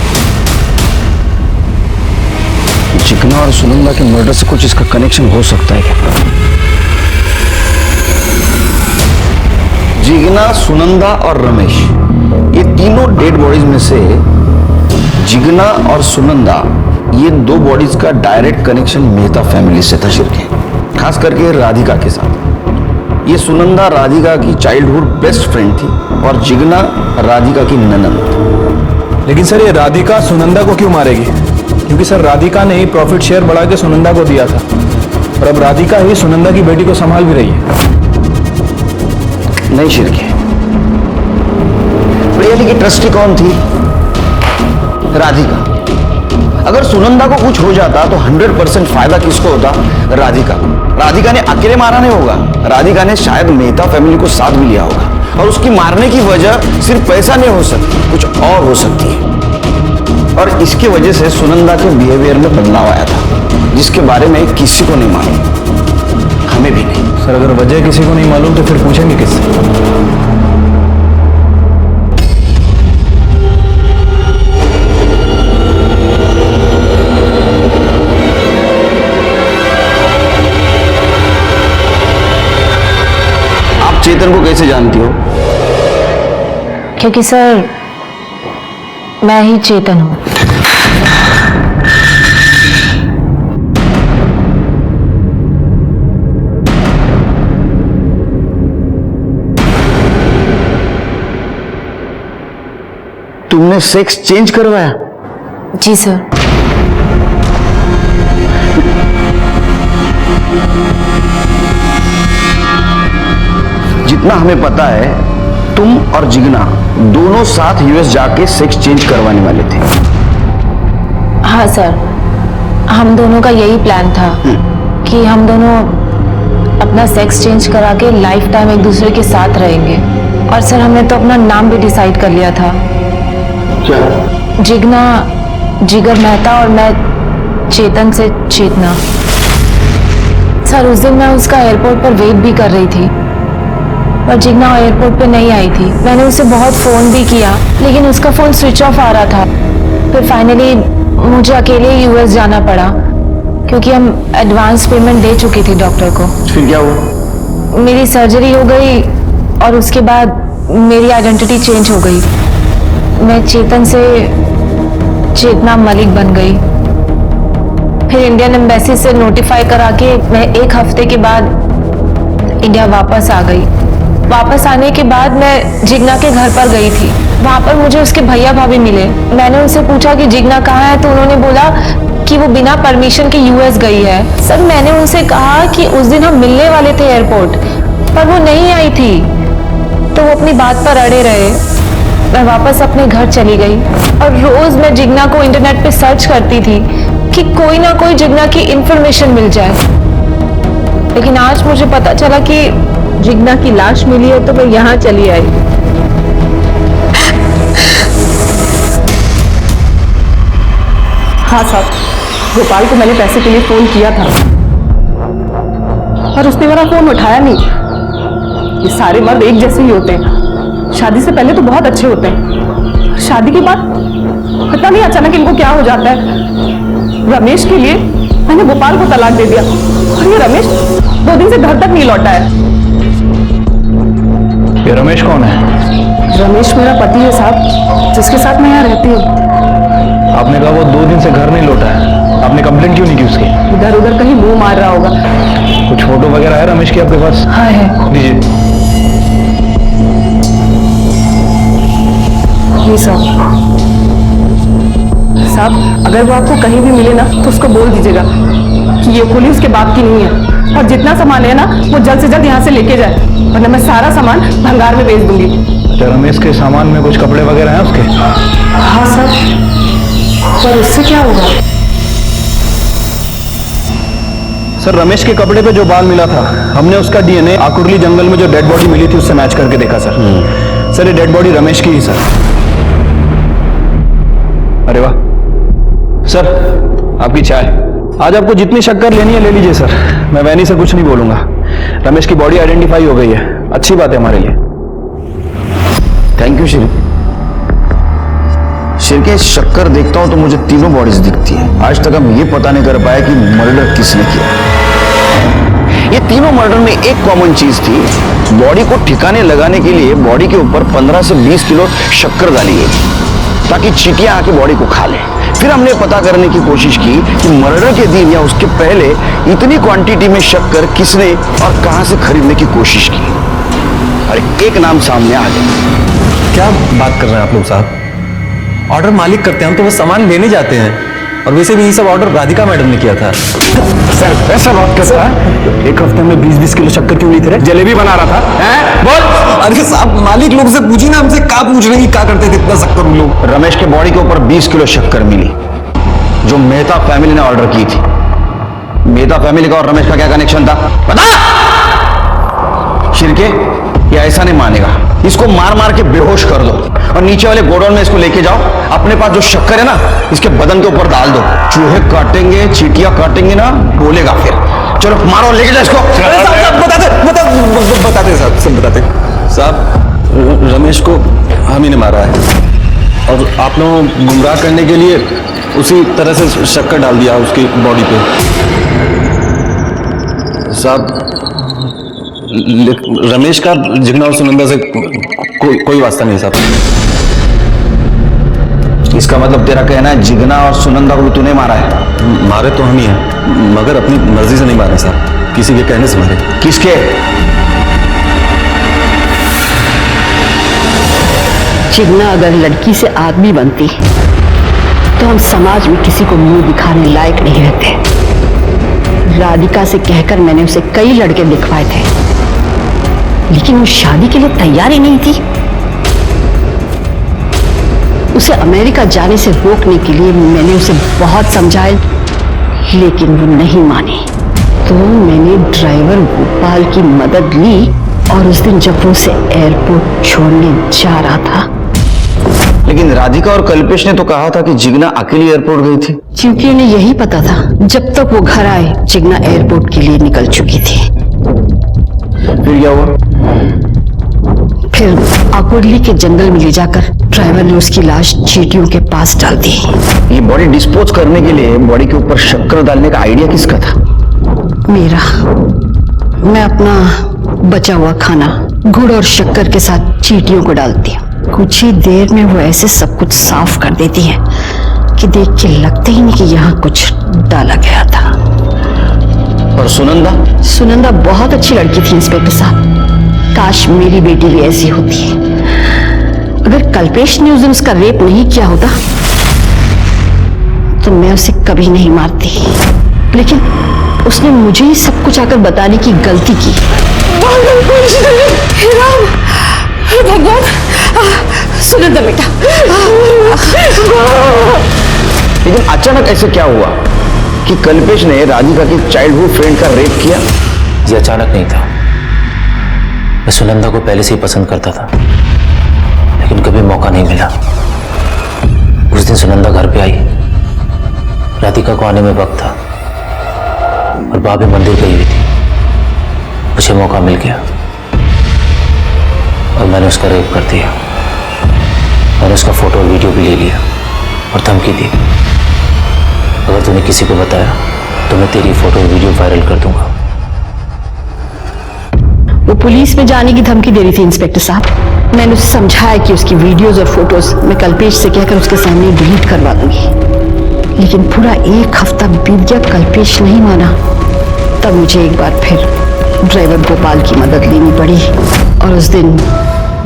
जिग्ना और सुनंदा के मर्डर से कुछ इसका कनेक्शन हो सकता है क्या? जिग्ना, सुनंदा और रमेश, ये तीनों डेड बॉडीज में से जिग्ना और सुनंदा, ये दो बॉडीज का डायरेक्ट कनेक्शन मेहता फैमिली से था शिरके, खास करके राधिका के साथ। ये सुनंदा राधिका की चाइल्डहुड बेस्ट फ्रेंड थी और जिग्ना राधिका की ननंद। लेकिन सर ये राधिका सुनंदा को क्यों मारेगी? क्योंकि सर राधिका ने ही प्रॉफिट शेयर बढ़ा के सुनंदा को दिया था और अब राधिका ही सुनंदा की बेटी को संभाल भी रही है। नहीं शिरके, प्रियली की ट्रस्टी कौन थी? राधिका। अगर सुनंदा को कुछ हो जाता तो 100% फायदा किसको होता? राधिका। राधिका ने अकेले मारा नहीं होगा, राधिका ने शायद मेहता फैमिली को साथ भी लिया होगा और उसकी मारने की वजह सिर्फ पैसा नहीं हो सकती, कुछ और हो सकती है। और इसकी वजह से सुनंदा के बिहेवियर में बदलाव आया था, जिसके बारे में किसी को नहीं मालूम, हमें भी नहीं। सर अगर वजह किसी को नहीं मालूम तो फिर पूछेंगे किससे? चेतन को कैसे जानती हो? क्योंकि सर मैं ही चेतन हूं। तुमने सेक्स चेंज करवाया? जी सर। जितना हमें पता है, तुम और जिग्ना दोनों साथ यूएस जाके सेक्स चेंज करवाने वाले थे। हाँ सर, हम दोनों का यही प्लान था कि हम दोनों अपना सेक्स चेंज करा के लाइफ टाइम एक दूसरे के साथ रहेंगे। और सर हमने तो अपना नाम भी डिसाइड कर लिया था। क्या? जिग्ना जिगर मेहता और मैं चेतन से चेतना। सर उस दिन मैं उसका एयरपोर्ट पर वेट भी कर रही थी पर जिग्ना एयरपोर्ट पे नहीं आई थी। मैंने उसे बहुत फ़ोन भी किया लेकिन उसका फ़ोन स्विच ऑफ आ रहा था। फिर फाइनली मुझे अकेले यूएस जाना पड़ा क्योंकि हम एडवांस पेमेंट दे चुकी थी डॉक्टर को। फिर क्या हुआ? मेरी सर्जरी हो गई और उसके बाद मेरी आइडेंटिटी चेंज हो गई। मैं चेतन से चेतना मलिक बन गई। फिर इंडियन एम्बेसी से नोटिफाई करा के मैं 1 हफ्ते के बाद इंडिया वापस आ गई। वापस आने के बाद मैं जिग्ना के घर पर गई थी। वहां पर मुझे उसके भैया भाभी मिले। मैंने उनसे पूछा कि जिग्ना कहाँ है तो उन्होंने बोला कि वो बिना परमिशन के यूएस गई है। सर मैंने उनसे कहा कि उस दिन हम मिलने वाले थे एयरपोर्ट पर वो नहीं आई थी तो वो अपनी बात पर अड़े रहे। मैं वापस अपने घर चली गई और रोज मैं जिग्ना को इंटरनेट पे सर्च करती थी कि कोई ना कोई जिग्ना की इंफॉर्मेशन मिल जाए। लेकिन आज मुझे पता चला कि जिग्ना की लाश मिली है तो मैं यहाँ चली आई। हाँ साहब, गोपाल को मैंने पैसे के लिए फोन किया था पर उसने मेरा फोन उठाया नहीं। ये सारे मर्द एक जैसे ही होते हैं। शादी से पहले तो बहुत अच्छे होते हैं, शादी के बाद पता नहीं अचानक इनको क्या हो जाता है। रमेश के लिए मैंने गोपाल को तलाक दे दिया और ये रमेश 2 दिन से घर तक नहीं लौटा है। ये रमेश कौन है? रमेश मेरा पति है साहब, जिसके साथ मैं यहाँ रहती हूँ। आपने कहा वो 2 दिन से घर नहीं लौटा है, आपने कंप्लेंट क्यों नहीं की उसकी? इधर उधर कहीं मुंह मार रहा होगा। कुछ फोटो वगैरह है रमेश की आपके पास? हाँ है। दीजिए। ये साहब अगर वो आपको कहीं भी मिले ना तो उसको बोल दीजिएगा कि ये गोली उसके बाप की नहीं है और जितना सामान है ना वो जल्द से जल्द यहाँ से लेके जाए वरना मैं सारा सामान भंगार में बेच दूंगी। अच्छा रमेश के सामान में कुछ कपड़े वगैरह हैं उसके? हाँ सर, पर उससे क्या होगा? सर रमेश के कपड़े पे जो बाल मिला था हमने उसका डीएनए आकुर्ली जंगल में जो डेड बॉडी मिली थी उससे मैच करके देखा सर। सर ये डेड बॉडी रमेश की ही सर। अरे वाह सर, आपकी चाय। आज आपको जितनी शक्कर लेनी है ले लीजिए सर, मैं वैनी से कुछ नहीं बोलूंगा। रमेश की बॉडी आइडेंटिफाई हो गई है, अच्छी बात है हमारे लिए। Thank you Shri. शिरके शक्कर देखता हूं तो मुझे तीनों बॉडीज दिखती है। आज तक हम ये पता नहीं कर पाए कि मर्डर किसने किया। ये तीनों मर्डर में एक कॉमन चीज थी, बॉडी को ठिकाने लगाने के लिए बॉडी के ऊपर 15 से 20 किलो शक्कर डाली गई थी ताकि चींटियां आके बॉडी को खा ले। फिर हमने पता करने की कोशिश की कि मर्डर के दिन या उसके पहले इतनी क्वांटिटी में शक्कर किसने और कहां से खरीदने की कोशिश की, और एक नाम सामने आ गया। क्या बात कर रहे हैं आप लोग साहब? ऑर्डर मालिक करते हैं, हम तो वो सामान लेने जाते हैं। और वैसे भी ये सब ऑर्डर राधिका मैडम ने किया था। सर ऐसा बात कैसा है? एक हफ्ते में 20-20 किलो शक्कर क्यों नहीं थे? जलेबी बना रहा था हैं? बोल। अरे साहब मालिक लोग से पूछी ना, हमसे क्या पूछ रहे हैं, क्या करते थे इतना शक्कर उन लोग? रमेश के बॉडी के ऊपर 20 किलो शक्कर मिली जो मेहता फैमिली ने ऑर्डर की थी। मेहता फैमिली का और रमेश का क्या कनेक्शन था पता? शिरके ये ऐसा नहीं मानेगा, इसको मार मार के बेहोश कर दो और नीचे वाले गोडाउन में इसको लेके जाओ। अपने पास जो शक्कर है ना इसके बदन के ऊपर डाल दो, चूहे काटेंगे चींटियां काटेंगे ना, बोलेगा फिर। चलो मारो, लेके जाओ इसको। बताते साहब, सब बताते साहब। रमेश को हम ही ने मारा है और आप लोगों को गुमराह करने के लिए उसी तरह से शक्कर डाल दिया उसकी बॉडी पे साहब। रमेश का जिगना और सुनंदा से कोई वास्ता नहीं साहब। इसका मतलब तेरा कहना है जिगना और सुनंदा को तूने मारा है? मारे तो हम ही हैं, मगर अपनी मर्जी से नहीं मारे साहब, किसी के कहने से मारे। किसके? जिगना अगर लड़की से आदमी बनती तो हम समाज में किसी को मुंह दिखाने लायक नहीं रहते। राधिका से कहकर मैंने उसे कई लड़के दिखवाए थे, लेकिन वो शादी के लिए तैयार ही नहीं थी। उसे अमेरिका जाने से रोकने के लिए मैंने उसे बहुत समझाया, लेकिन वो नहीं मानी। तो मैंने ड्राइवर गोपाल की मदद ली और उस दिन जब वो उसे एयरपोर्ट छोड़ने जा रहा था। लेकिन राधिका और कल्पेश ने तो कहा था कि जिगना अकेली एयरपोर्ट गई थी। क्योंकि उन्हें यही पता था जब तक वो घर आए जिगना एयरपोर्ट के लिए निकल चुकी थी। फिर क्या हुआ? फिर आकुर्ली के जंगल में ले जाकर ड्राइवर ने उसकी लाश चींटियों के पास डाल दी। ये बॉडी डिस्पोज करने के लिए बॉडी के ऊपर शक्कर डालने का आइडिया किसका था? मेरा। मैं अपना बचा हुआ खाना गुड़ और शक्कर के साथ चींटियों को डालती हूँ। कुछ ही देर में वो ऐसे सब कुछ साफ कर देती है कि देख के लगता ही नहीं कि यहाँ कुछ डाला गया था। और सुनंदा? सुनंदा बहुत अच्छी लड़की थी इंस्पेक्टर साहब, काश मेरी बेटी भी ऐसी होती। अगर कल्पेश ने उस दिन उसका रेप नहीं किया होता तो मैं उसे कभी नहीं मारती, लेकिन उसने मुझे ही सब कुछ आकर बताने की गलती की। भगवान, सुनंदा बेटा। लेकिन अचानक ऐसे क्या हुआ कि कल्पेश ने राधिका की चाइल्डहुड फ्रेंड का रेप किया? ये अचानक नहीं था, मैं सुनंदा को पहले से ही पसंद करता था, लेकिन कभी मौका नहीं मिला। उस दिन सुनंदा घर पे आई, राधिका को आने में वक्त था और भाभी मंदिर गई हुई थी। मुझे मौका मिल गया और मैंने उसका रेप कर दिया। मैंने उसका फोटो और वीडियो भी ले लिया और धमकी दी, अगर तूने किसी को बताया तो मैं तेरी फोटो और वीडियो वायरल कर दूंगा। वो पुलिस में जाने की धमकी दे रही थी इंस्पेक्टर साहब। मैंने उसे समझाया कि उसकी वीडियोस और फोटोज मैं कल्पेश से कहकर उसके सामने डिलीट करवा दूंगी, लेकिन पूरा एक हफ्ता बीत गया, कल्पेश नहीं माना। तब मुझे एक बार फिर ड्राइवर गोपाल की मदद लेनी पड़ी और उस दिन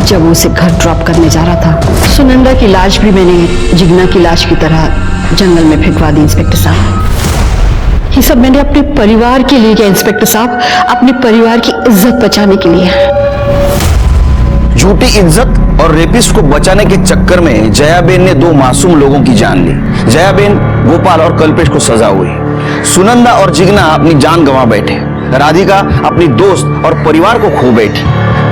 जब वो उसे घर ड्रॉप करने जा रहा था, सुनंदा की लाश भी मैंने जिगना की लाश की तरह जंगल में फेंकवा दी इंस्पेक्टर साहब। ये सब मैंने अपने परिवार के लिए किया इंस्पेक्टर साहब, अपने परिवार की इज्जत बचाने के लिए। झूठी इज्जत और रेपिस्ट को बचाने के चक्कर में जयाबेन ने 2 मासूम लोगों की जान ली। जयाबेन, गोपाल और कल्पेश को सजा हुई। सुनंदा और जिगना अपनी जान गंवा बैठे। राधिका अपनी दोस्त और परिवार को खो बैठी।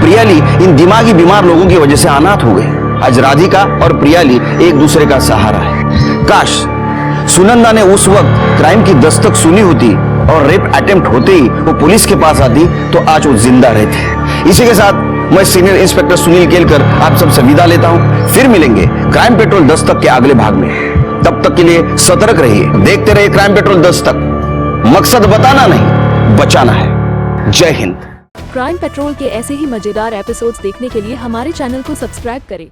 प्रियाली इन दिमागी बीमार लोगों की वजह से अनाथ हो गई। आज राधिका और प्रियाली एक दूसरे का सहारा है। काश सुनंदा ने उस वक्त क्राइम की दस्तक सुनी होती और रेप अटेम्प्ट होते ही वो पुलिस के पास आती तो आज वो जिंदा रहते। इसी के साथ मैं सीनियर इंस्पेक्टर सुनील केलकर आप सबसे विदा लेता हूं। फिर मिलेंगे क्राइम पेट्रोल दस्तक के अगले भाग में। तब तक के लिए सतर्क रहिए, देखते रहिए क्राइम पेट्रोल दस्तक। मकसद बताना नहीं, बचाना है। जय हिंद। क्राइम पेट्रोल के ऐसे ही मजेदार एपिसोड्स देखने के लिए हमारे चैनल को सब्सक्राइब करें